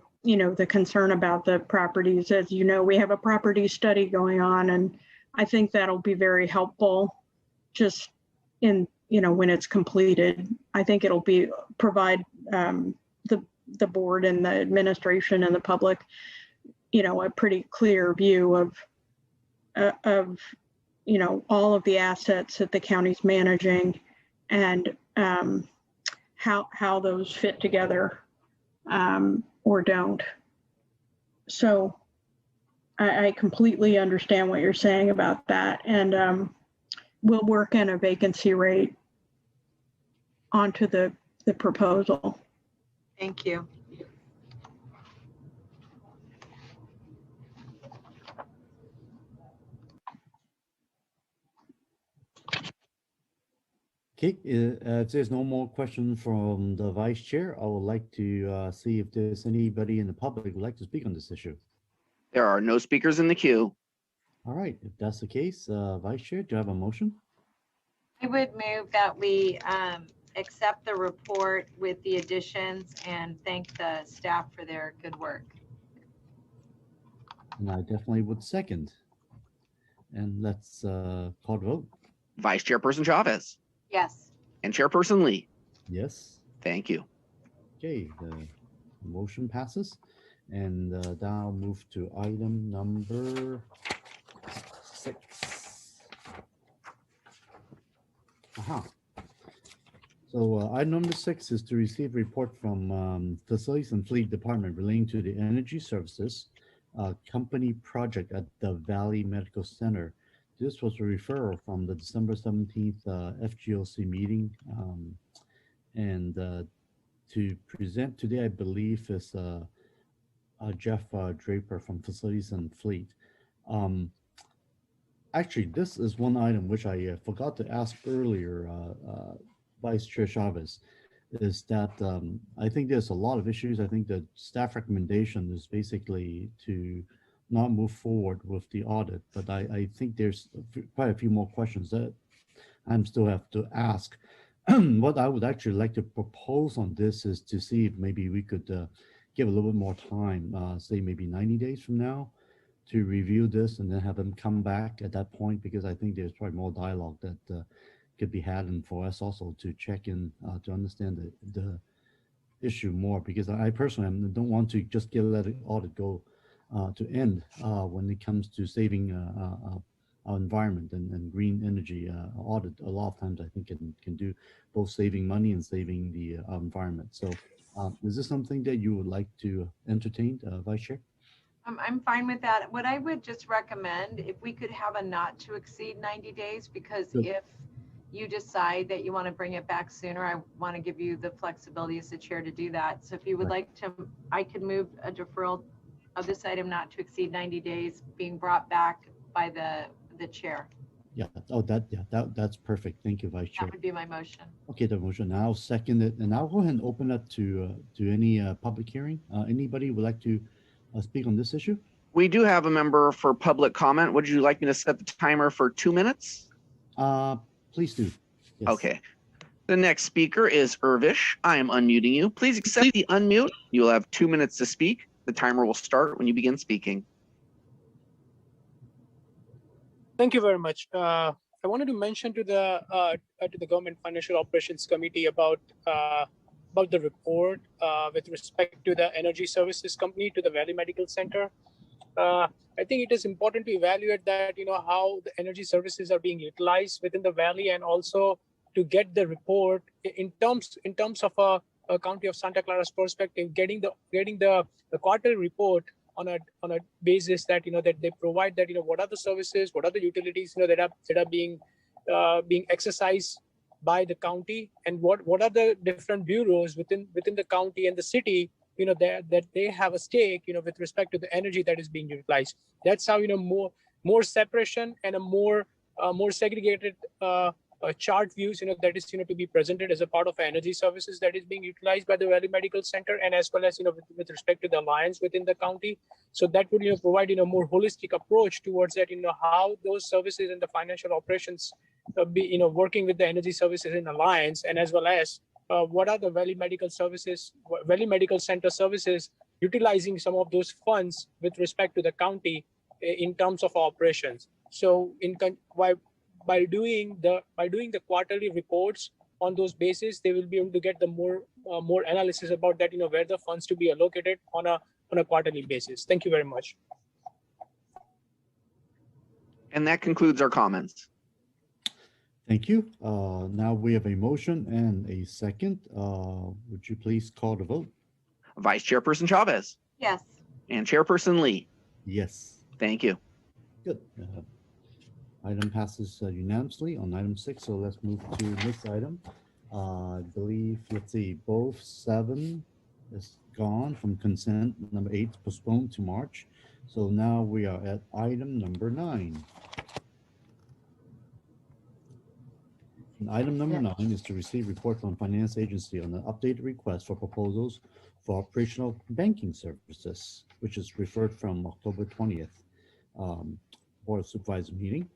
concern about the properties. As you know, we have a property study going on, and I think that'll be very helpful just in, when it's completed. I think it'll provide the board and the administration and the public, a pretty clear view of all of the assets that the county's managing, and how those fit together or don't. So I completely understand what you're saying about that, and we'll work in a vacancy rate onto the proposal. Thank you. Okay, if there's no more questions from the vice chair, I would like to see if there's anybody in the public who would like to speak on this issue. There are no speakers in the queue. All right, if that's the case, vice chair, do you have a motion? I would move that we accept the report with the additions and thank the staff for their good work. And I definitely would second. And let's call the vote. Vice Chairperson Chavez Yes. and Chairperson Lee. Yes. Thank you. Okay, the motion passes. And now move to item number 6. Aha. So item number 6 is to receive a report from Facilities and Fleet Department relating to the energy services company project at the Valley Medical Center. This was a referral from the December 17th FGOC meeting. And to present today, I believe, is Jeff Draper from Facilities and Fleet. Actually, this is one item which I forgot to ask earlier, Vice Chair Chavez, is that I think there's a lot of issues. I think the staff recommendation is basically to not move forward with the audit, but I think there's quite a few more questions that I'm still have to ask. What I would actually like to propose on this is to see if maybe we could give a little bit more time, say maybe 90 days from now, to review this and then have them come back at that point, because I think there's probably more dialogue that could be had, and for us also to check in to understand the issue more, because I personally don't want to just let the audit go to end when it comes to saving our environment and green energy. Audit a lot of times I think can do both saving money and saving the environment. So is this something that you would like to entertain, Vice Chair? I'm fine with that. What I would just recommend, if we could have a not to exceed 90 days, because Good. if you decide that you want to bring it back sooner, I want to give you the flexibility as the chair to do that. So if you would like to, I could move a deferral of this item not to exceed 90 days being brought back by the chair. Yeah. Oh, that's perfect. Thank you, Vice Chair. That would be my motion. Okay, the motion. I'll second it, and I'll go ahead and open up to any public hearing. Anybody would like to speak on this issue? We do have a member for public comment. Would you like me to set the timer for 2 minutes? Please do. Yes. Okay. The next speaker is Irvish. I am unmuting you. Please accept the unmute. You will have 2 minutes to speak. The timer will start when you begin speaking. Thank you very much. I wanted to mention to the Government Financial Operations Committee about the report with respect to the energy services company to the Valley Medical Center. I think it is important to evaluate that, how the energy services are being utilized within the Valley, and also to get the report in terms of a County of Santa Clara's perspective, getting the quarterly report on a basis that that they provide, that what are the services, what are the utilities that are being exercised by the county, and what are the different bureaus within the county and the city that they have a stake with respect to the energy that is being utilized. That's how more separation and a more segregated chart views that is to be presented as a part of energy services that is being utilized by the Valley Medical Center, and as well as with respect to the alliance within the county. So that would provide more holistic approach towards that, how those services and the financial operations be working with the energy services in alliance, and as well as what are the Valley Medical Center services utilizing some of those funds with respect to the county in terms of operations. So by doing the quarterly reports on those bases, they will be able to get the more analysis about that, where the funds to be allocated on a quarterly basis. Thank you very much. And that concludes our comments. Thank you. Now we have a motion and a second. Would you please call the vote? Vice Chairperson Chavez Yes. and Chairperson Lee. Yes. Thank you. Good. Item passes unanimously on item 6. So let's move to this item. I believe, let's see, both 7 is gone from consent. Number 8 is postponed to March. So now we are at item number 9. And item number 9 is to receive report from Finance Agency on the updated request for proposals for operational banking services, which is referred from October 20th Board of Supervisors meeting.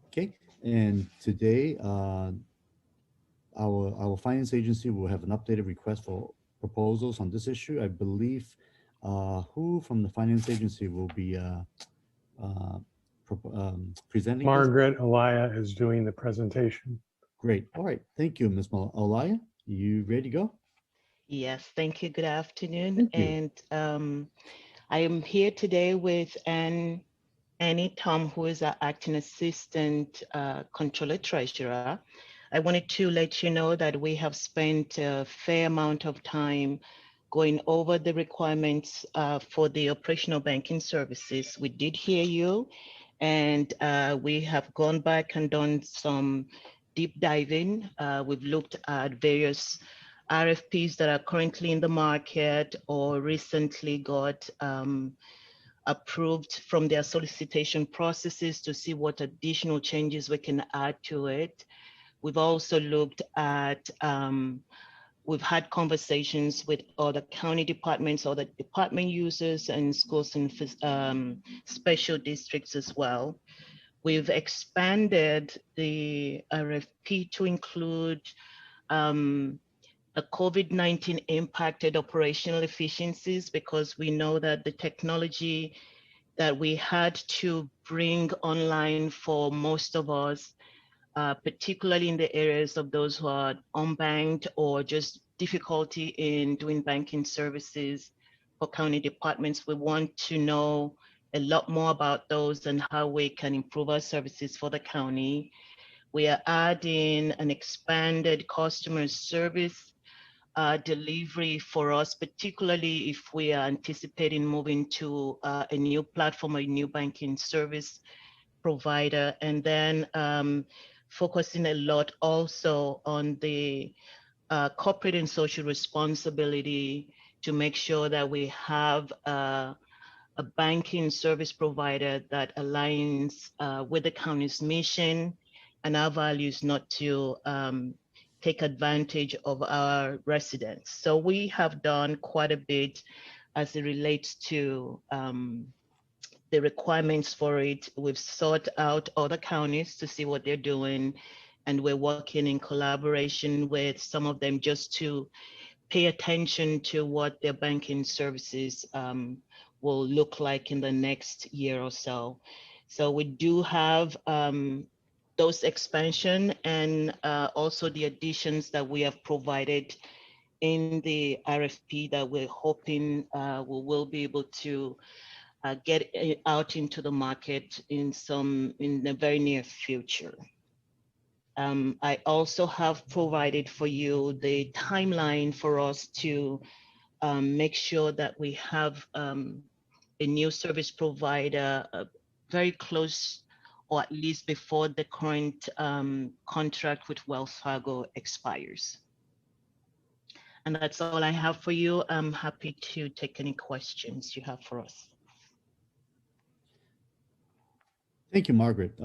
Okay, and today our Finance Agency will have an updated request for proposals on this issue. I believe who from the Finance Agency will be presenting? Margaret Alaya is doing the presentation. Great. All right. Thank you, Ms. Alaya. You ready to go? Yes, thank you. Good afternoon. Thank you. And I am here today with Annie Tom, who is our acting assistant controller treasurer. I wanted to let you know that we have spent a fair amount of time going over the requirements for the operational banking services. We did hear you, and we have gone back and done some deep diving. We've looked at various RFPs that are currently in the market or recently got approved from their solicitation processes to see what additional changes we can add to it. We've also looked at, we've had conversations with other county departments, other department users and schools and special districts as well. We've expanded the RFP to include the COVID-19 impacted operational efficiencies, because we know that the technology that we had to bring online for most of us, particularly in the areas of those who are unbanked or just difficulty in doing banking services for county departments, we want to know a lot more about those and how we can improve our services for the county. We are adding an expanded customer service delivery for us, particularly if we are anticipating moving to a new platform, a new banking service provider, and then focusing a lot also on the corporate and social responsibility to make sure that we have a banking service provider that aligns with the county's mission and our values, not to take advantage of our residents. So we have done quite a bit as it relates to the requirements for it. We've sought out other counties to see what they're doing, and we're working in collaboration with some of them just to pay attention to what their banking services will look like in the next year or so. So we do have those expansion and also the additions that we have provided in the RFP that we're hoping we will be able to get out into the market in the very near future. I also have provided for you the timeline for us to make sure that we have a new service provider very close, or at least before the current contract with Wells Fargo expires. And that's all I have for you. I'm happy to take any questions you have for us. Thank you, Margaret.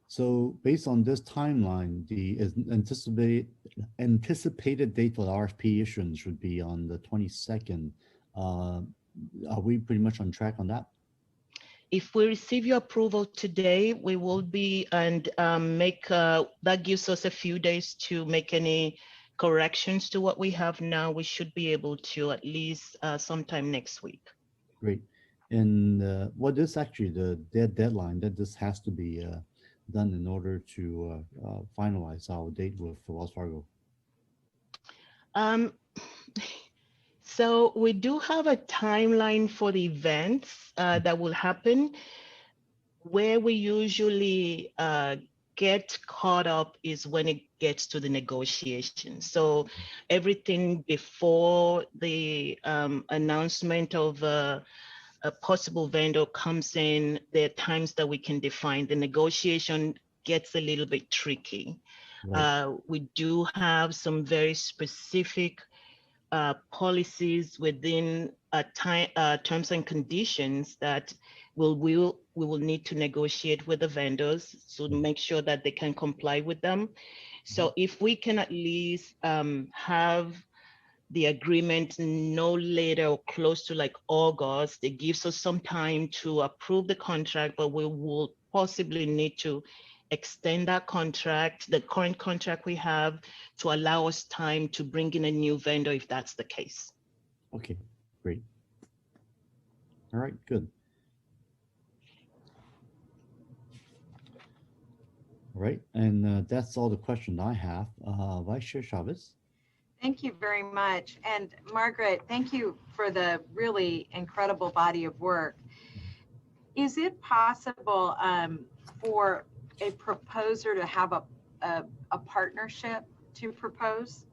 So based on this timeline, the anticipated date for the RFP issuance would be on the 22nd. Are we pretty much on track on that? If we receive your approval today, we will be, and that gives us a few days to make any corrections to what we have now. We should be able to at least sometime next week. Great. And what is actually the deadline that this has to be done in order to finalize our date with Wells Fargo? So we do have a timeline for the events that will happen, where we usually get caught up is when it gets to the negotiation. So everything before the announcement of a possible vendor comes in, there are times that we can define. The negotiation gets a little bit tricky. Right. We do have some very specific policies within terms and conditions that we will need to negotiate with the vendors to make sure that they can comply with them. So if we can at least have the agreement no later or close to like August, it gives us some time to approve the contract, but we will possibly need to extend that contract, the current contract we have, to allow us time to bring in a new vendor if that's the case. Okay, great. All right, good. All right, and that's all the questions I have. Vice Chair Chavez. Thank you very much. And Margaret, thank you for the really incredible body of work. Is it possible for a proposer to have a partnership to propose?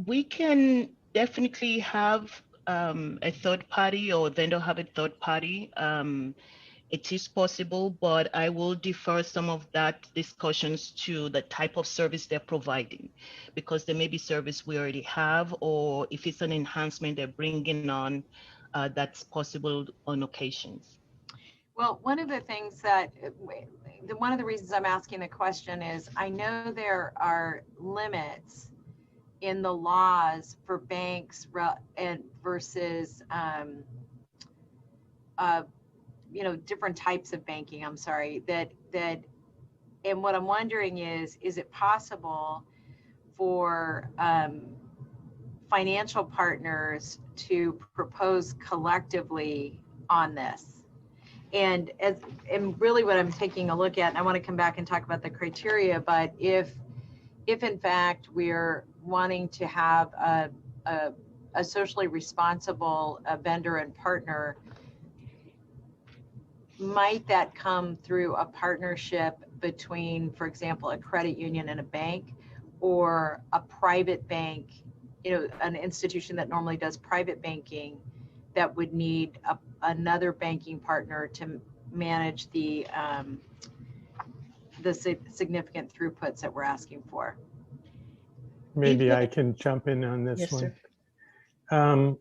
We can definitely have a third party or vendor have a third party. It is possible, but I will defer some of that discussions to the type of service they're providing, because there may be service we already have, or if it's an enhancement they're bringing on, that's possible on occasions. Well, one of the things that, one of the reasons I'm asking the question is I know there are limits in the laws for banks and versus you know, different types of banking, I'm sorry, and what I'm wondering is it possible for financial partners to propose collectively on this? And really what I'm taking a look at, and I want to come back and talk about the criteria, but if in fact we're wanting to have a socially responsible vendor and partner, might that come through a partnership between, for example, a credit union and a bank, or a private bank, you know, an institution that normally does private banking that would need another banking partner to manage the significant throughputs that we're asking for? Maybe I can jump in on this Yes, one. sir.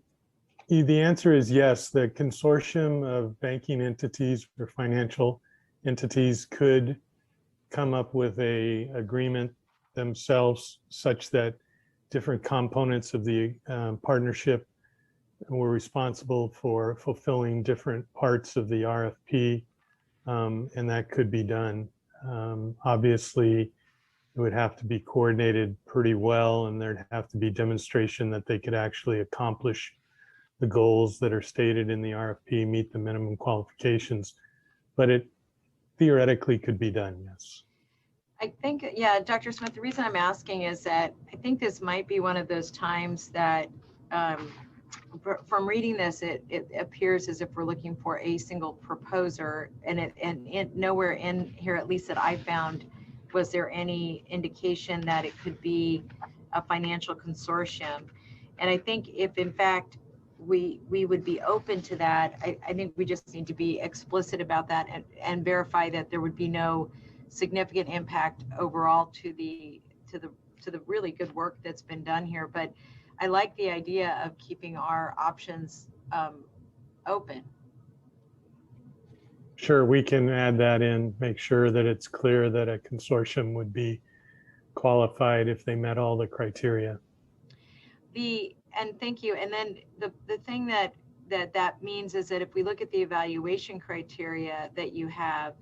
The answer is yes. The consortium of banking entities or financial entities could come up with a agreement themselves such that different components of the partnership were responsible for fulfilling different parts of the RFP, and that could be done. Obviously, it would have to be coordinated pretty well, and there'd have to be demonstration that they could actually accomplish the goals that are stated in the RFP, meet the minimum qualifications, but it theoretically could be done, yes. I think, yeah, Dr. Smith, the reason I'm asking is that I think this might be one of those times that from reading this, it appears as if we're looking for a single proposer, and nowhere in here, at least that I found, was there any indication that it could be a financial consortium. And I think if in fact we would be open to that, I think we just need to be explicit about that and verify that there would be no significant impact overall to the really good work that's been done here. But I like the idea of keeping our options open. Sure, we can add that in, make sure that it's clear that a consortium would be qualified if they met all the criteria. And thank you. And then the thing that means is that if we look at the evaluation criteria that you have,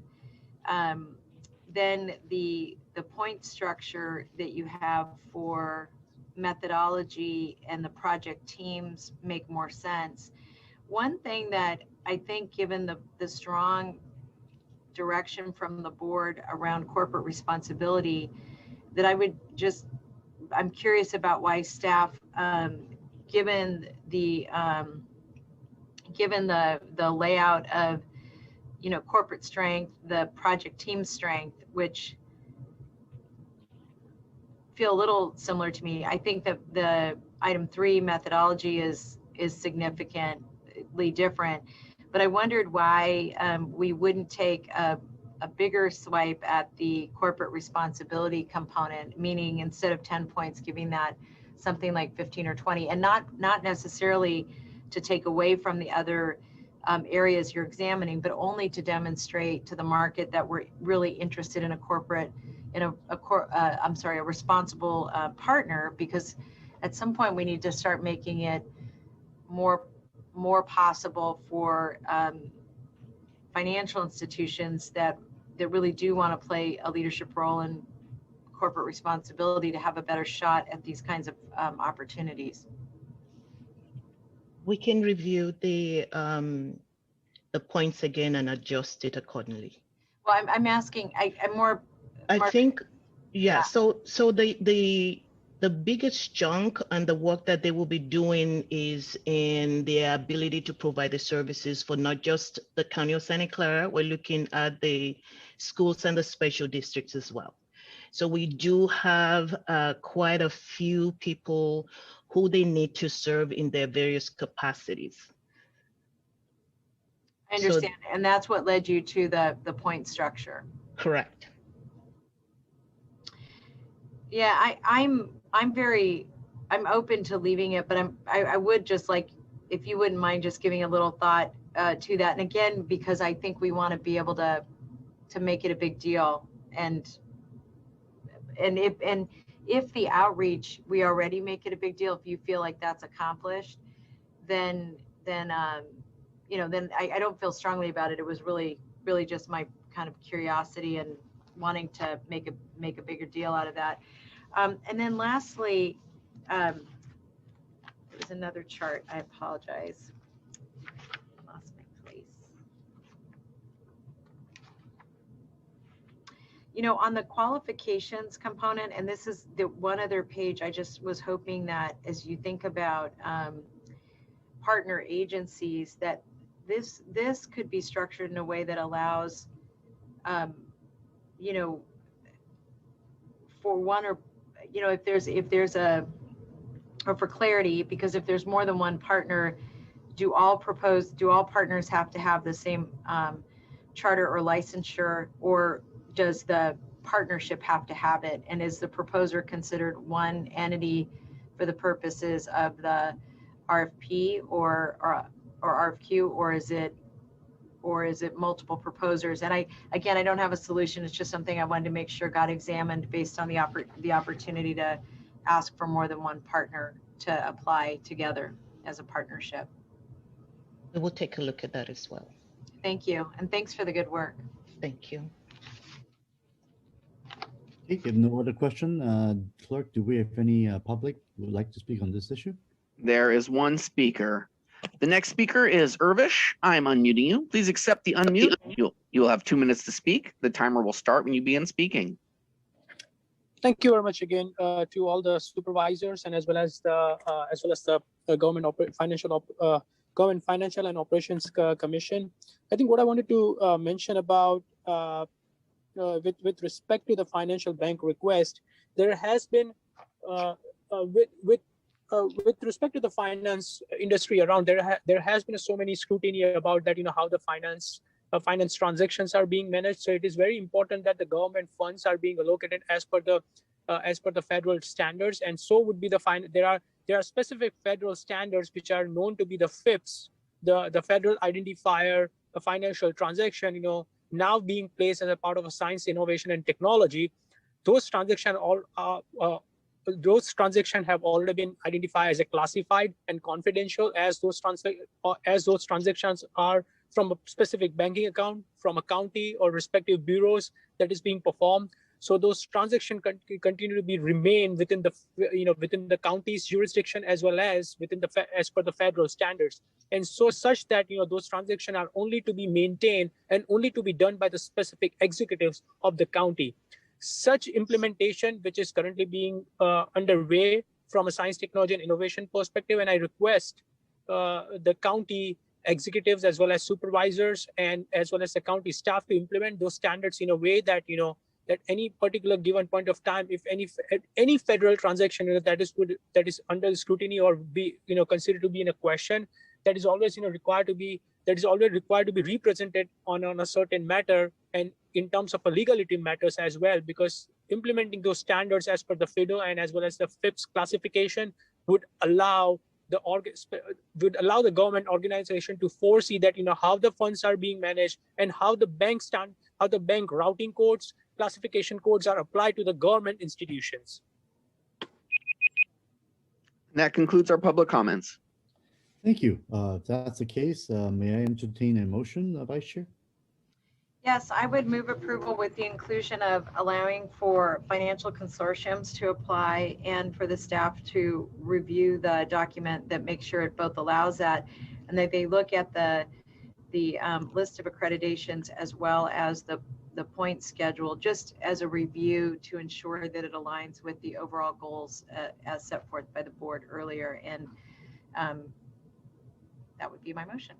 then the point structure that you have for methodology and the project teams make more sense. One thing that I think, given the strong direction from the board around corporate responsibility, that I'm curious about why staff, given the layout of, corporate strength, the project team strength, which feel a little similar to me. I think that the item 3 methodology is significantly different, but I wondered why we wouldn't take a bigger swipe at the corporate responsibility component, meaning instead of 10 points, giving that something like 15 or 20, and not necessarily to take away from the other areas you're examining, but only to demonstrate to the market that we're really interested in a corporate, in a responsible partner, because at some point we need to start making it more possible for financial institutions that really do want to play a leadership role in corporate responsibility to have a better shot at these kinds of opportunities. We can review the points again and adjust it accordingly. Well, I'm asking, I'm more. I think, yeah. So the biggest chunk and the work that they will be doing is in their ability to provide the services for not just the County of Santa Clara. We're looking at the schools and the special districts as well. So we do have quite a few people who they need to serve in their various capacities. I understand, and that's what led you to the point structure. Correct. Yeah, I'm open to leaving it, but I would just like, if you wouldn't mind just giving a little thought to that. And again, because I think we want to be able to make it a big deal, and if the outreach, we already make it a big deal, if you feel like that's accomplished, then I don't feel strongly about it. It was really just my kind of curiosity and wanting to make a bigger deal out of that. And then lastly, there was another chart. I apologize. I lost my place. On the qualifications component, and this is the one other page, I just was hoping that as you think about partner agencies, that this could be structured in a way that allows, for one, or if there's a, or for clarity, because if there's more than one partner, do all partners have to have the same charter or licensure, or does the partnership have to have it? And is the proposer considered one entity for the purposes of the RFP or RFQ, or is it multiple proposers? And I don't have a solution. It's just something I wanted to make sure got examined based on the opportunity to ask for more than one partner to apply together as a partnership. We will take a look at that as well. Thank you. And thanks for the good work. Thank you. Okay, if no other question, Clerk, do we have any public who would like to speak on this issue? There is one speaker. The next speaker is Irvish. I'm unmuting you. Please accept the unmute. You'll have 2 minutes to speak. The timer will start when you begin speaking. Thank you very much again to all the supervisors, and as well as the government financial and operations commission. I think what I wanted to mention about with respect to the financial bank request, there has been with respect to the finance industry around, there has been so many scrutiny about that, how the finance transactions are being managed. So it is very important that the government funds are being allocated as per the federal standards, and so would be there are specific federal standards which are known to be the FIPS, the Federal Identifier, a financial transaction, now being placed as a part of a science, innovation, and technology. Those transactions have already been identified as a classified and confidential, as those transactions are from a specific banking account, from a county or respective bureaus that is being performed. So those transactions continue to remain within the county's jurisdiction, as well as as per the federal standards, and so such that those transactions are only to be maintained and only to be done by the specific executives of the county. Such implementation, which is currently being underway from a science, technology, and innovation perspective, and I request the county executives as well as supervisors and as well as the county staff to implement those standards in a way that, that any particular given point of time, if any federal transaction that is under scrutiny or be considered to be in a question, that is always required to be represented on a certain matter, and in terms of a legality matters as well, because implementing those standards as per the FIDO and as well as the FIPS classification would allow the government organization to foresee that how the funds are being managed and how the bank routing codes, classification codes are applied to the government institutions. That concludes our public comments. Thank you. If that's the case, may I entertain a motion, Vice Chair? Yes, I would move approval with the inclusion of allowing for financial consortiums to apply and for the staff to review the document that makes sure it both allows that and that they look at the list of accreditations as well as the point schedule just as a review to ensure that it aligns with the overall goals as set forth by the board earlier. And that would be my motion.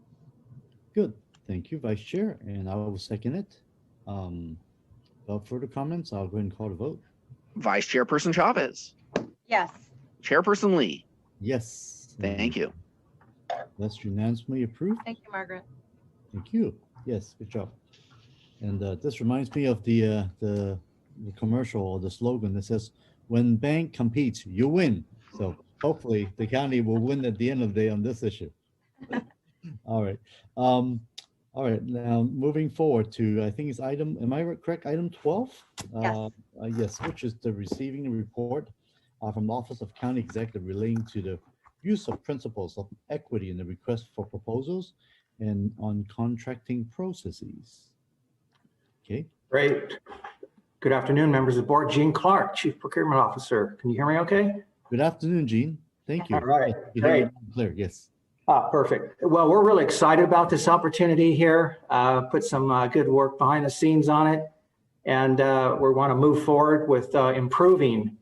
Good. Thank you, Vice Chair, and I will second it. Without further comments, I'll go ahead and call the vote. Vice Chairperson Chavez. Yes. Chairperson Lee. Yes. Thank you. That's unanimously approved. Thank you, Margaret. Thank you. Yes, good job. And this reminds me of the commercial or the slogan that says, "When bank competes, you win." So hopefully the county will win at the end of the day on this issue. All right. All right. Now moving forward to, I think it's item, am I correct? Item 12? Yes. Yes, which is the receiving a report from the Office of County Executive relating to the use of principles of equity in the request for proposals and on contracting processes. Okay. Great. Good afternoon, members of the board. Gene Clark, Chief Procurement Officer. Can you hear me okay? Good afternoon, Gene. Thank you. All right. You Great. hear me clear. Yes. Perfect. Well, we're really excited about this opportunity here. Put some good work behind the scenes on it. And we want to move forward with improving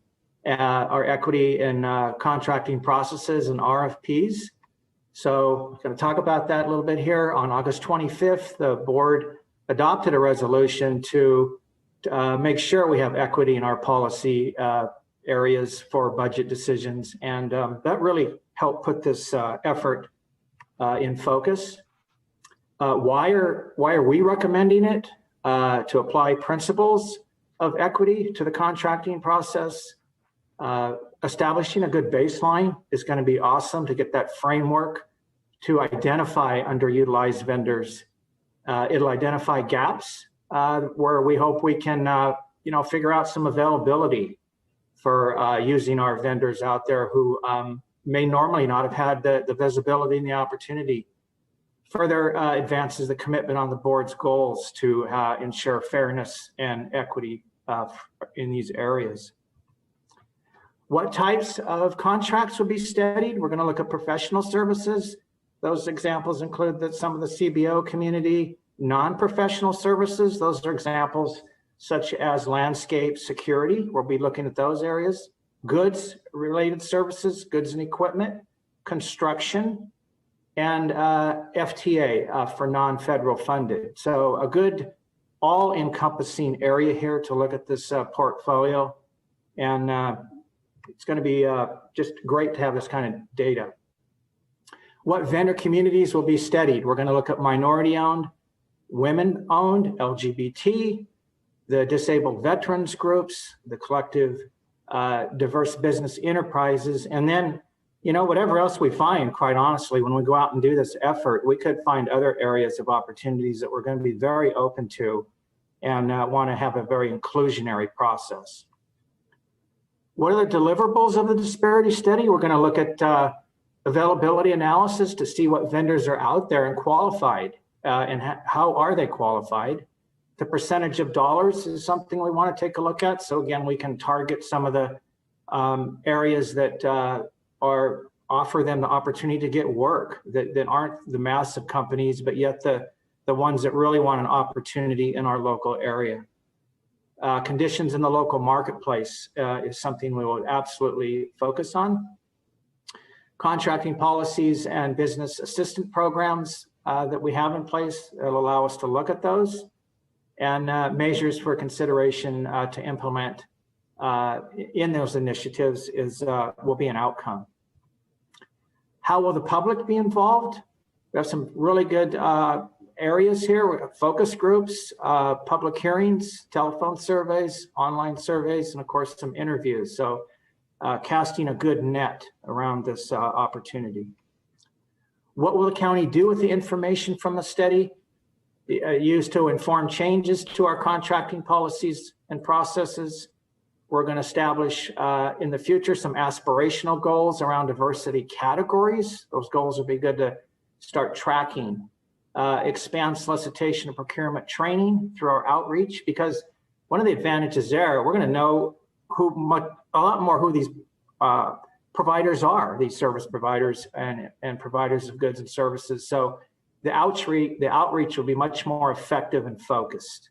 our equity in contracting processes and RFPs. So I'm going to talk about that a little bit here. On August 25th, the board adopted a resolution to make sure we have equity in our policy areas for budget decisions. And that really helped put this effort in focus. Why are we recommending it? To apply principles of equity to the contracting process. Establishing a good baseline is going to be awesome to get that framework to identify underutilized vendors. It'll identify gaps where we hope we can figure out some availability for using our vendors out there who may normally not have had the visibility and the opportunity. Further advances the commitment on the board's goals to ensure fairness and equity in these areas. What types of contracts will be studied? We're going to look at professional services. Those examples include some of the CBO community. Non-professional services, those are examples such as landscape security. We'll be looking at those areas. Goods related services, goods and equipment, construction, and FTA for non-federal funded. So a good all-encompassing area here to look at this portfolio. And it's going to be just great to have this kind of data. What vendor communities will be studied? We're going to look at minority-owned, women-owned, LGBT, the disabled veterans groups, the collective diverse business enterprises, and then, whatever else we find, quite honestly, when we go out and do this effort, we could find other areas of opportunities that we're going to be very open to and want to have a very inclusionary process. What are the deliverables of the disparity study? We're going to look at availability analysis to see what vendors are out there and qualified and how are they qualified. The percentage of dollars is something we want to take a look at. So again, we can target some of the areas that offer them the opportunity to get work that aren't the massive companies, but yet the ones that really want an opportunity in our local area. Conditions in the local marketplace is something we will absolutely focus on. Contracting policies and business assistance programs. that we have in place that'll allow us to look at those, and measures for consideration to implement in those initiatives will be an outcome. How will the public be involved? We have some really good areas here. We have focus groups, public hearings, telephone surveys, online surveys, and of course some interviews. So casting a good net around this opportunity. What will the county do with the information from the study? Used to inform changes to our contracting policies and processes. We're going to establish in the future some aspirational goals around diversity categories. Those goals would be good to start tracking. Expand solicitation and procurement training through our outreach, because one of the advantages there, we're going to know a lot more who these providers are, these service providers and providers of goods and services. So the outreach will be much more effective and focused.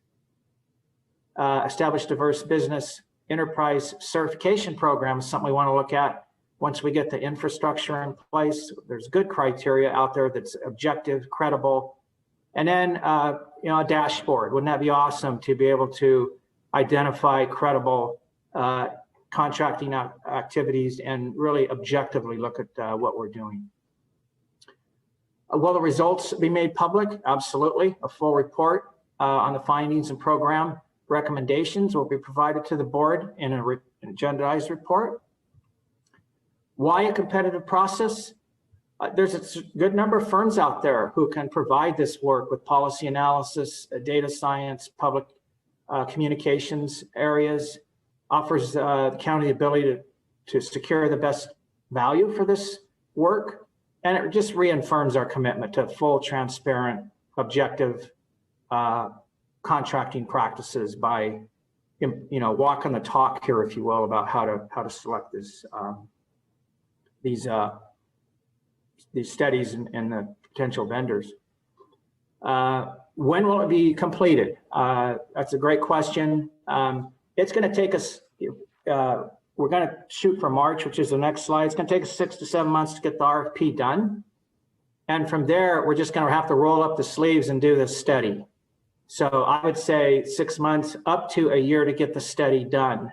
Establish diverse business enterprise certification program is something we want to look at once we get the infrastructure in place. There's good criteria out there that's objective, credible. And then, a dashboard. Wouldn't that be awesome to be able to identify credible contracting activities and really objectively look at what we're doing. Will the results be made public? Absolutely. A full report on the findings and program recommendations will be provided to the board in an agendized report. Why a competitive process? There's a good number of firms out there who can provide this work with policy analysis, data science, public communications areas, offers the county the ability to secure the best value for this work. And it just reaffirms our commitment to full, transparent, objective contracting practices by, walking the talk here, if you will, about how to select this, these studies and the potential vendors. When will it be completed? That's a great question. It's going to take us, we're going to shoot for March, which is the next slide. It's going to take us 6 to 7 months to get the RFP done. And from there, we're just going to have to roll up the sleeves and do this study. So I would say 6 months up to a year to get the study done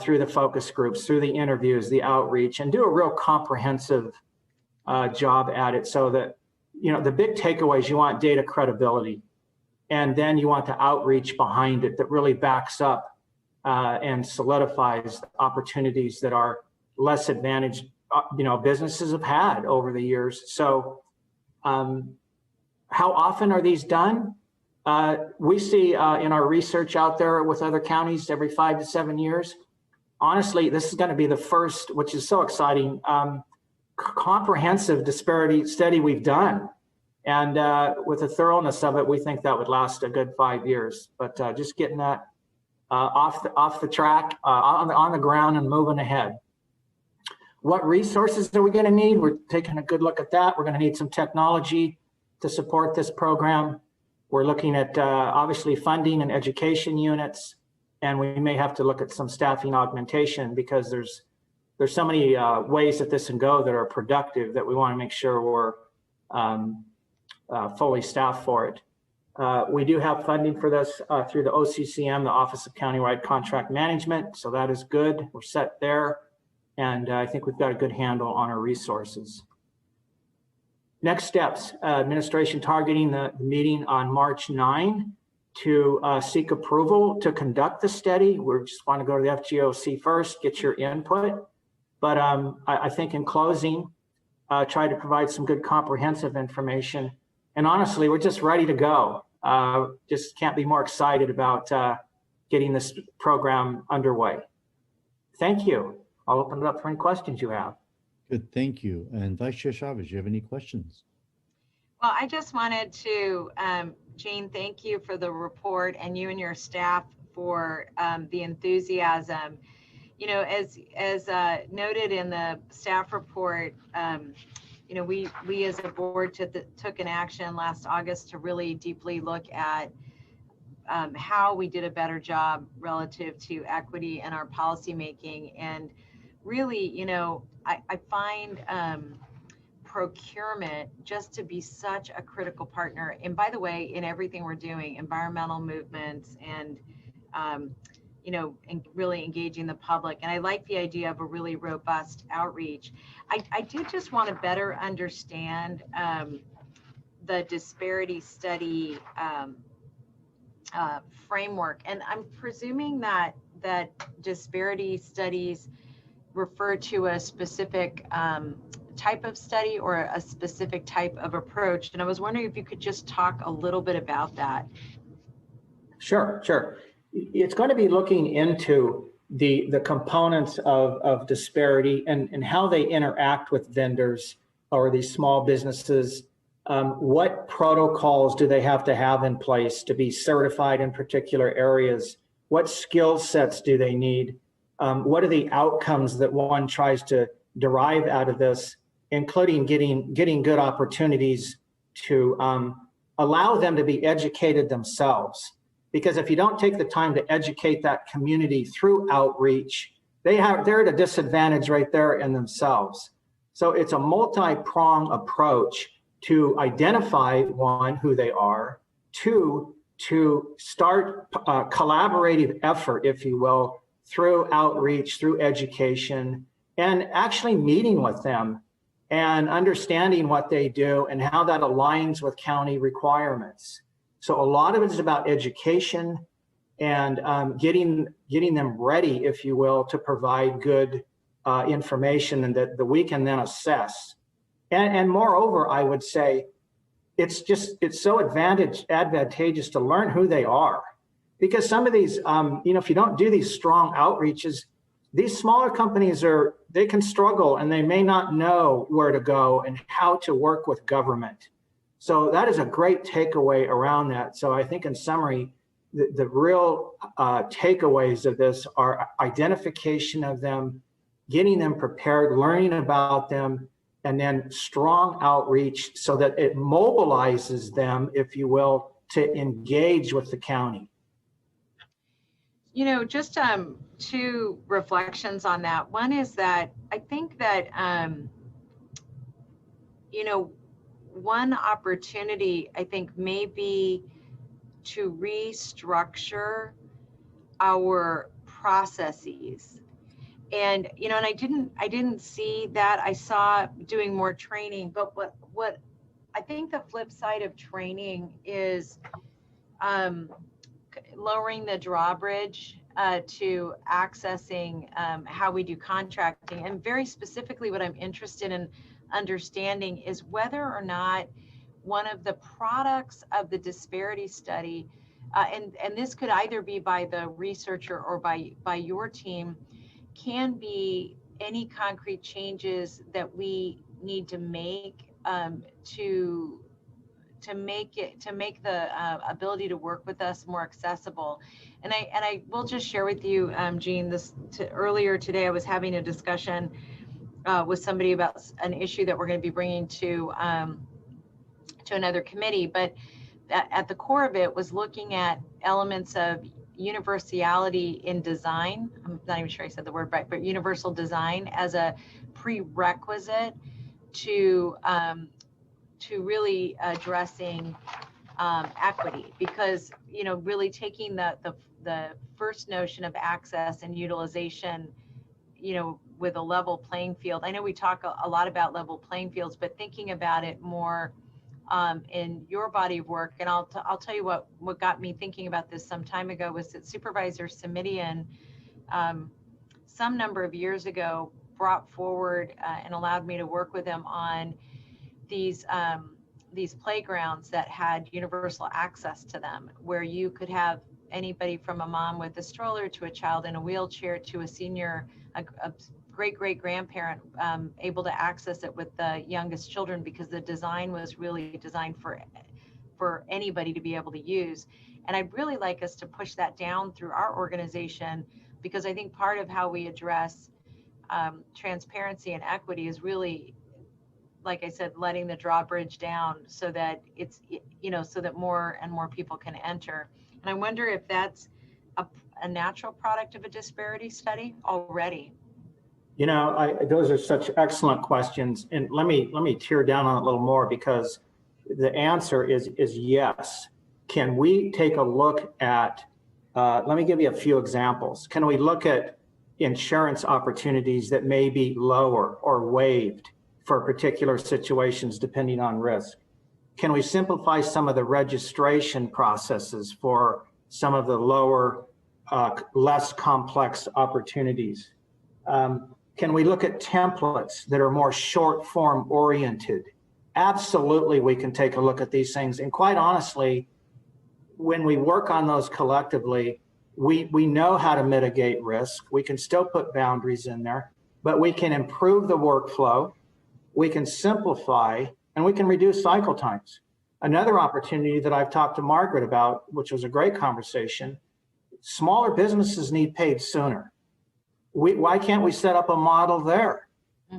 through the focus groups, through the interviews, the outreach, and do a real comprehensive job at it, so that, the big takeaways, you want data credibility, and then you want the outreach behind it that really backs up and solidifies opportunities that are less advantaged, businesses have had over the years. So how often are these done? We see in our research out there with other counties every 5 to 7 years. Honestly, this is going to be the first, which is so exciting, comprehensive disparity study we've done. And with the thoroughness of it, we think that would last a good 5 years. But just getting that off the track, on the ground and moving ahead. What resources are we going to need? We're taking a good look at that. We're going to need some technology to support this program. We're looking at obviously funding and education units, and we may have to look at some staffing augmentation, because there's so many ways that this can go that are productive that we want to make sure we're fully staffed for it. We do have funding for this through the OCCM, the Office of Countywide Contract Management. So that is good. We're set there. And I think we've got a good handle on our resources. Next steps, administration targeting the meeting on March 9 to seek approval to conduct the study. We just want to go to the FGOC first, get your input. But I think in closing, try to provide some good comprehensive information. And honestly, we're just ready to go. Just can't be more excited about getting this program underway. Thank you. I'll open it up for any questions you have. Good, thank you. And Vice Chair Chavez, do you have any questions? Well, I just wanted to, Jean, thank you for the report, and you and your staff for the enthusiasm. As noted in the staff report, we as a board took an action last August to really deeply look at how we did a better job relative to equity in our policymaking. And really, I find procurement just to be such a critical partner. And by the way, in everything we're doing, environmental movements and, you know, and really engaging the public. And I like the idea of a really robust outreach. I do just want to better understand the disparity study framework. And I'm presuming that disparity studies refer to a specific type of study or a specific type of approach. And I was wondering if you could just talk a little bit about that. Sure, sure. It's going to be looking into the components of disparity and how they interact with vendors or these small businesses. What protocols do they have to have in place to be certified in particular areas? What skill sets do they need? What are the outcomes that one tries to derive out of this, including getting good opportunities to allow them to be educated themselves? Because if you don't take the time to educate that community through outreach, they're at a disadvantage right there in themselves. So it's a multi-pronged approach to identify, one, who they are, two, to start a collaborative effort, if you will, through outreach, through education, and actually meeting with them and understanding what they do and how that aligns with county requirements. So a lot of it is about education and getting them ready, if you will, to provide good information and that we can then assess. And moreover, I would say it's so advantageous to learn who they are, because some of these, if you don't do these strong outreaches, these smaller companies they can struggle and they may not know where to go and how to work with government. So that is a great takeaway around that. So I think in summary, the real takeaways of this are identification of them, getting them prepared, learning about them, and then strong outreach so that it mobilizes them, if you will, to engage with the county. You know, just two reflections on that. One is that I think that, one opportunity I think may be to restructure our processes. And, and I didn't see that. I saw doing more training, but what I think the flip side of training is lowering the drawbridge to accessing how we do contracting. And very specifically, what I'm interested in understanding is whether or not one of the products of the disparity study, and this could either be by the researcher or by your team, can be any concrete changes that we need to make to make the ability to work with us more accessible. And I will just share with you, Jean, earlier today I was having a discussion with somebody about an issue that we're going to be bringing to another committee, but at the core of it was looking at elements of universality in design. I'm not even sure I said the word right, but universal design as a prerequisite to really addressing equity, because really taking the first notion of access and utilization, with a level playing field. I know we talk a lot about level playing fields, but thinking about it more in your body of work. And I'll tell you what got me thinking about this some time ago was that Supervisor Simidian some number of years ago brought forward and allowed me to work with him on these playgrounds that had universal access to them, where you could have anybody from a mom with a stroller to a child in a wheelchair to a senior, a great grandparent able to access it with the youngest children, because the design was really designed for anybody to be able to use. And I'd really like us to push that down through our organization, because I think part of how we address transparency and equity is really, like I said, letting the drawbridge down so that it's, so that more and more people can enter. And I wonder if that's a natural product of a disparity study already. Those are such excellent questions. And let me tear down on it a little more, because the answer is yes. Can we take a look at, let me give you a few examples. Can we look at insurance opportunities that may be lower or waived for particular situations depending on risk? Can we simplify some of the registration processes for some of the lower, less complex opportunities? Can we look at templates that are more short form oriented? Absolutely, we can take a look at these things. And quite honestly, when we work on those collectively, we know how to mitigate risk. We can still put boundaries in there, but we can improve the workflow, we can simplify, and we can reduce cycle times. Another opportunity that I've talked to Margaret about, which was a great conversation, smaller businesses need paid sooner. Why can't we set up a model there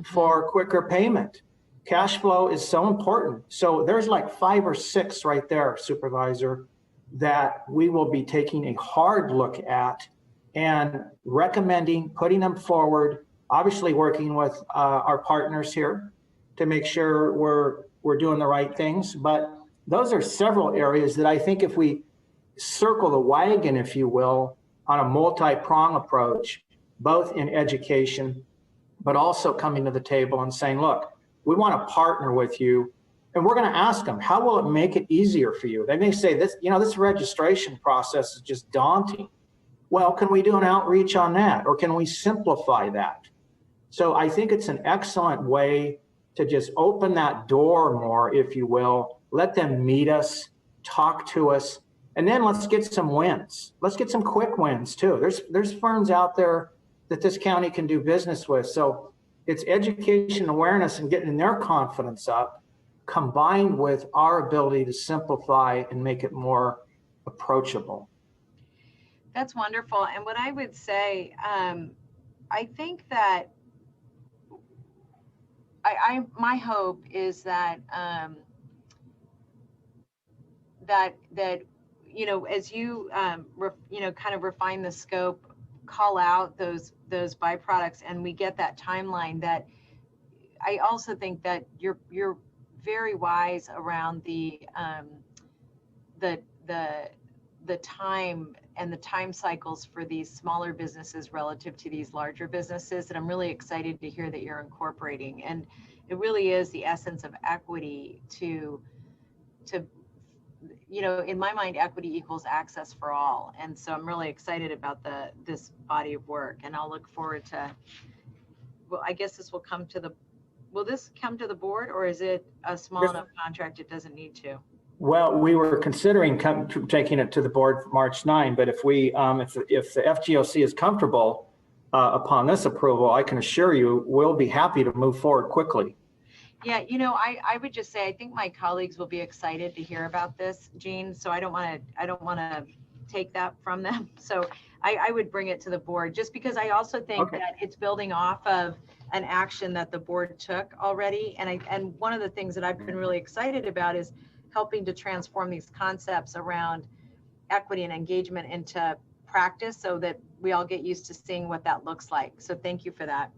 for quicker payment? Cash flow is so important. So there's like 5 or 6 right there, Supervisor, that we will be taking a hard look at and recommending, putting them forward, obviously working with our partners here to make sure we're doing the right things. But those are several areas that I think if we circle the wagon, if you will, on a multi-prong approach, both in education, but also coming to the table and saying, look, we want to partner with you. And we're going to ask them, how will it make it easier for you? They may say this, this registration process is just daunting. Well, can we do an outreach on that? Or can we simplify that? So I think it's an excellent way to just open that door more, if you will, let them meet us, talk to us, and then let's get some wins. Let's get some quick wins too. There's firms out there that this county can do business with. So it's education, awareness, and getting their confidence up, combined with our ability to simplify and make it more approachable. That's wonderful. And what I would say, I think that my hope is that as you kind of refine the scope, call out those byproducts, and we get that timeline. That I also think that you're very wise around the time and the time cycles for these smaller businesses relative to these larger businesses. And I'm really excited to hear that you're incorporating. And it really is the essence of equity to in my mind, equity equals access for all. And so I'm really excited about this body of work, and I'll look forward to, well, I guess this will come to the, will this come to the board, or is it a small enough contract it doesn't need to? Well, we were considering taking it to the board for March 9, but if the FGOC is comfortable upon this approval, I can assure you we'll be happy to move forward quickly. Yeah, I would just say I think my colleagues will be excited to hear about this, Jean. So I don't want to take that from them. So I would bring it to the board, just because I also think that it's building off of an action that the board took already. And one of the things that I've been really excited about is helping to transform these concepts around equity and engagement into practice, so that we all get used to seeing what that looks like. So thank you for that.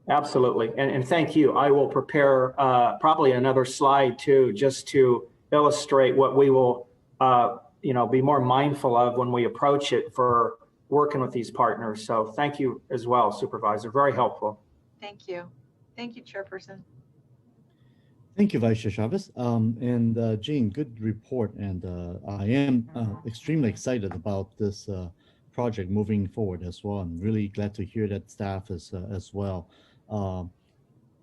Absolutely. And thank you. I will prepare probably another slide too, just to illustrate what we will be more mindful of when we approach it for working with these partners. So thank you as well, Supervisor. Very helpful. Thank you. Thank you, Chairperson. Thank you, Vice Chair Chavez. And Jean, good report. And I am extremely excited about this project moving forward as well. I'm really glad to hear that staff is as well.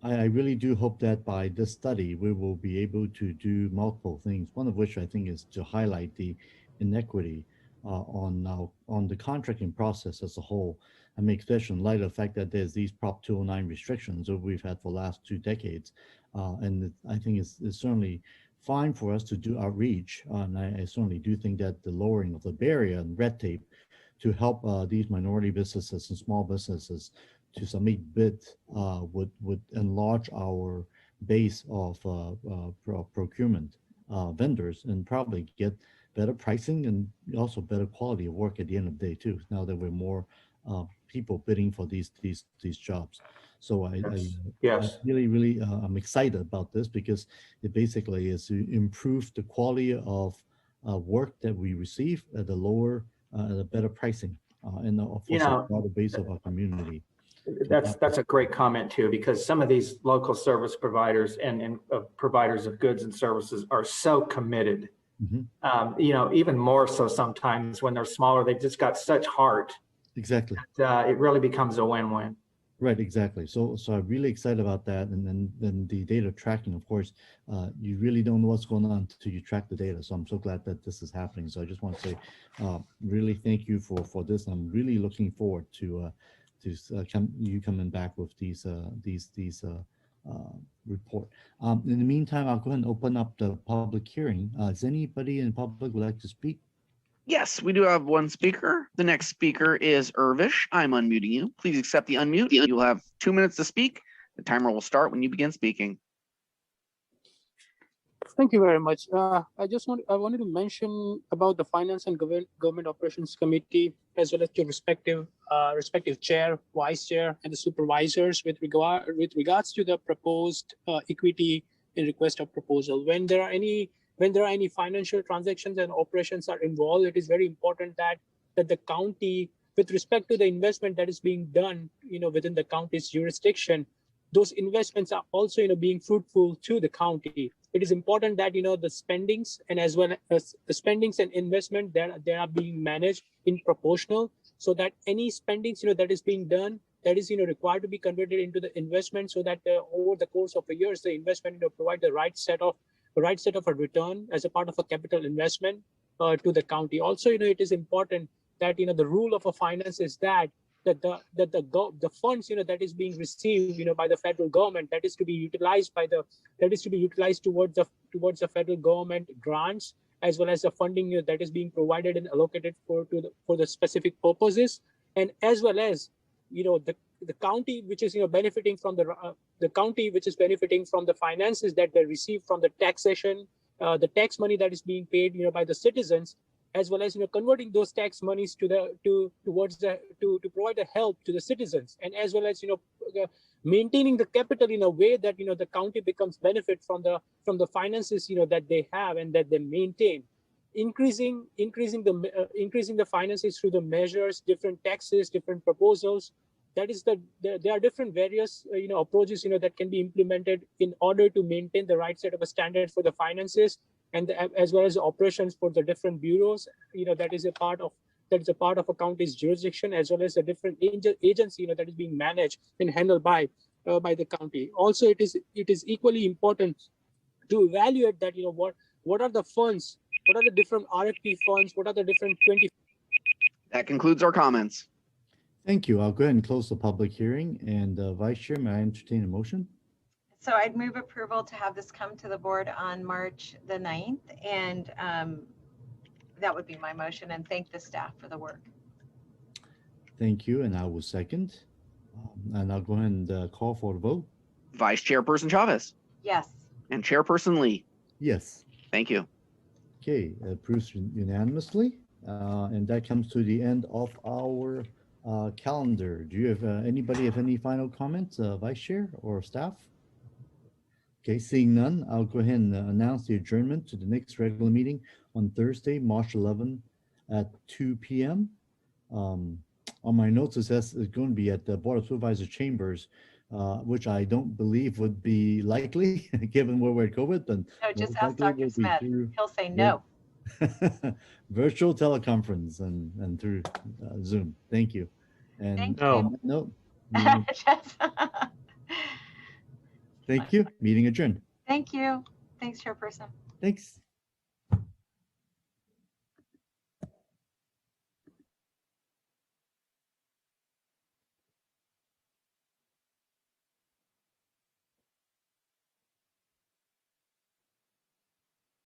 I really do hope that by this study, we will be able to do multiple things, one of which I think is to highlight the inequity on the contracting process as a whole, and make especially in light of the fact that there's these Prop 209 restrictions that we've had for the last 2 decades. And I think it's certainly fine for us to do outreach. And I certainly do think that the lowering of the barrier and red tape to help these minority businesses and small businesses to submit bids would enlarge our base of procurement vendors, and probably get better pricing and also better quality of work at the end of the day too, now that we're more people bidding for these jobs. So I Yes. really I'm excited about this because it basically is to improve the quality of work that we receive at a better pricing and of course a broader base of our community. That's a great comment too, because some of these local service providers and providers of goods and services are so committed. Even more so sometimes when they're smaller, they've just got such heart. Exactly. It really becomes a win-win. Right, exactly. So I'm really excited about that. And then the data tracking, of course, you really don't know what's going on until you track the data. So I'm so glad that this is happening. So I just want to say, really thank you for this. I'm really looking forward to you coming back with these report. In the meantime, I'll go ahead and open up the public hearing. Is anybody in the public would like to speak? Yes, we do have one speaker. The next speaker is Irvish. I'm unmuting you. Please accept the unmute. You'll have 2 minutes to speak. The timer will start when you begin speaking. Thank you very much. I wanted to mention about the Finance and Government Operations Committee, as well as your respective chair, vice chair, and the supervisors with regards to the proposed equity in request of proposal. When there are any financial transactions and operations are involved, it is very important that the county, with respect to the investment that is being done, within the county's jurisdiction, those investments are also, being fruitful to the county. It is important that, the spendings and as well as the spendings and investment they are being managed in proportional, so that any spendings, that is being done, that is, required to be converted into the investment, so that over the course of the years, the investment, provide the right set of a return as a part of a capital investment to the county. Also, it is important that, the rule of a finance is that the funds, that is being received, by the federal government, that is to be utilized towards the federal government grants, as well as the funding, that is being provided and allocated for the specific purposes, and as well as, the county which is benefiting from the county which is benefiting from the finances that they receive from the taxation, the tax money that is being paid by the citizens, as well as converting those tax monies to provide the help to the citizens, and as well as maintaining the capital in a way that the county becomes benefit from the finances that they have and that they maintain, increasing the finances through the measures, different taxes, different proposals. That is there are different various approaches that can be implemented in order to maintain the right set of a standard for the finances, and as well as the operations for the different bureaus that is a part of a county's jurisdiction, as well as a different agency that is being managed and handled by the county. Also, it is equally important to evaluate that what are the funds, what are the different RFP funds, what are the different 20. That concludes our comments. Thank you. I'll go ahead and close the public hearing. And Vice Chair, may I entertain a motion? So I'd move approval to have this come to the board on March the 9th. And that would be my motion, and thank the staff for the work. Thank you. And I will second. And I'll go ahead and call for the vote. Vice Chairperson Chavez. Yes. And Chairperson Lee. Yes. Thank you. Okay, approved unanimously. And that comes to the end of our calendar. Do you have anybody have any final comments, Vice Chair or staff? Okay, seeing none, I'll go ahead and announce the adjournment to the next regular meeting on Thursday, March 11 at 2 p.m. On my notes, it says it's going to be at the Board of Supervisor chambers, which I don't believe would be likely given where we're going. But no, just ask Dr. Smith. He'll say no. Virtual teleconference and through Zoom. Thank you. And no. Thank you. Meeting adjourned. Thank you. Thanks, Chairperson. Thanks.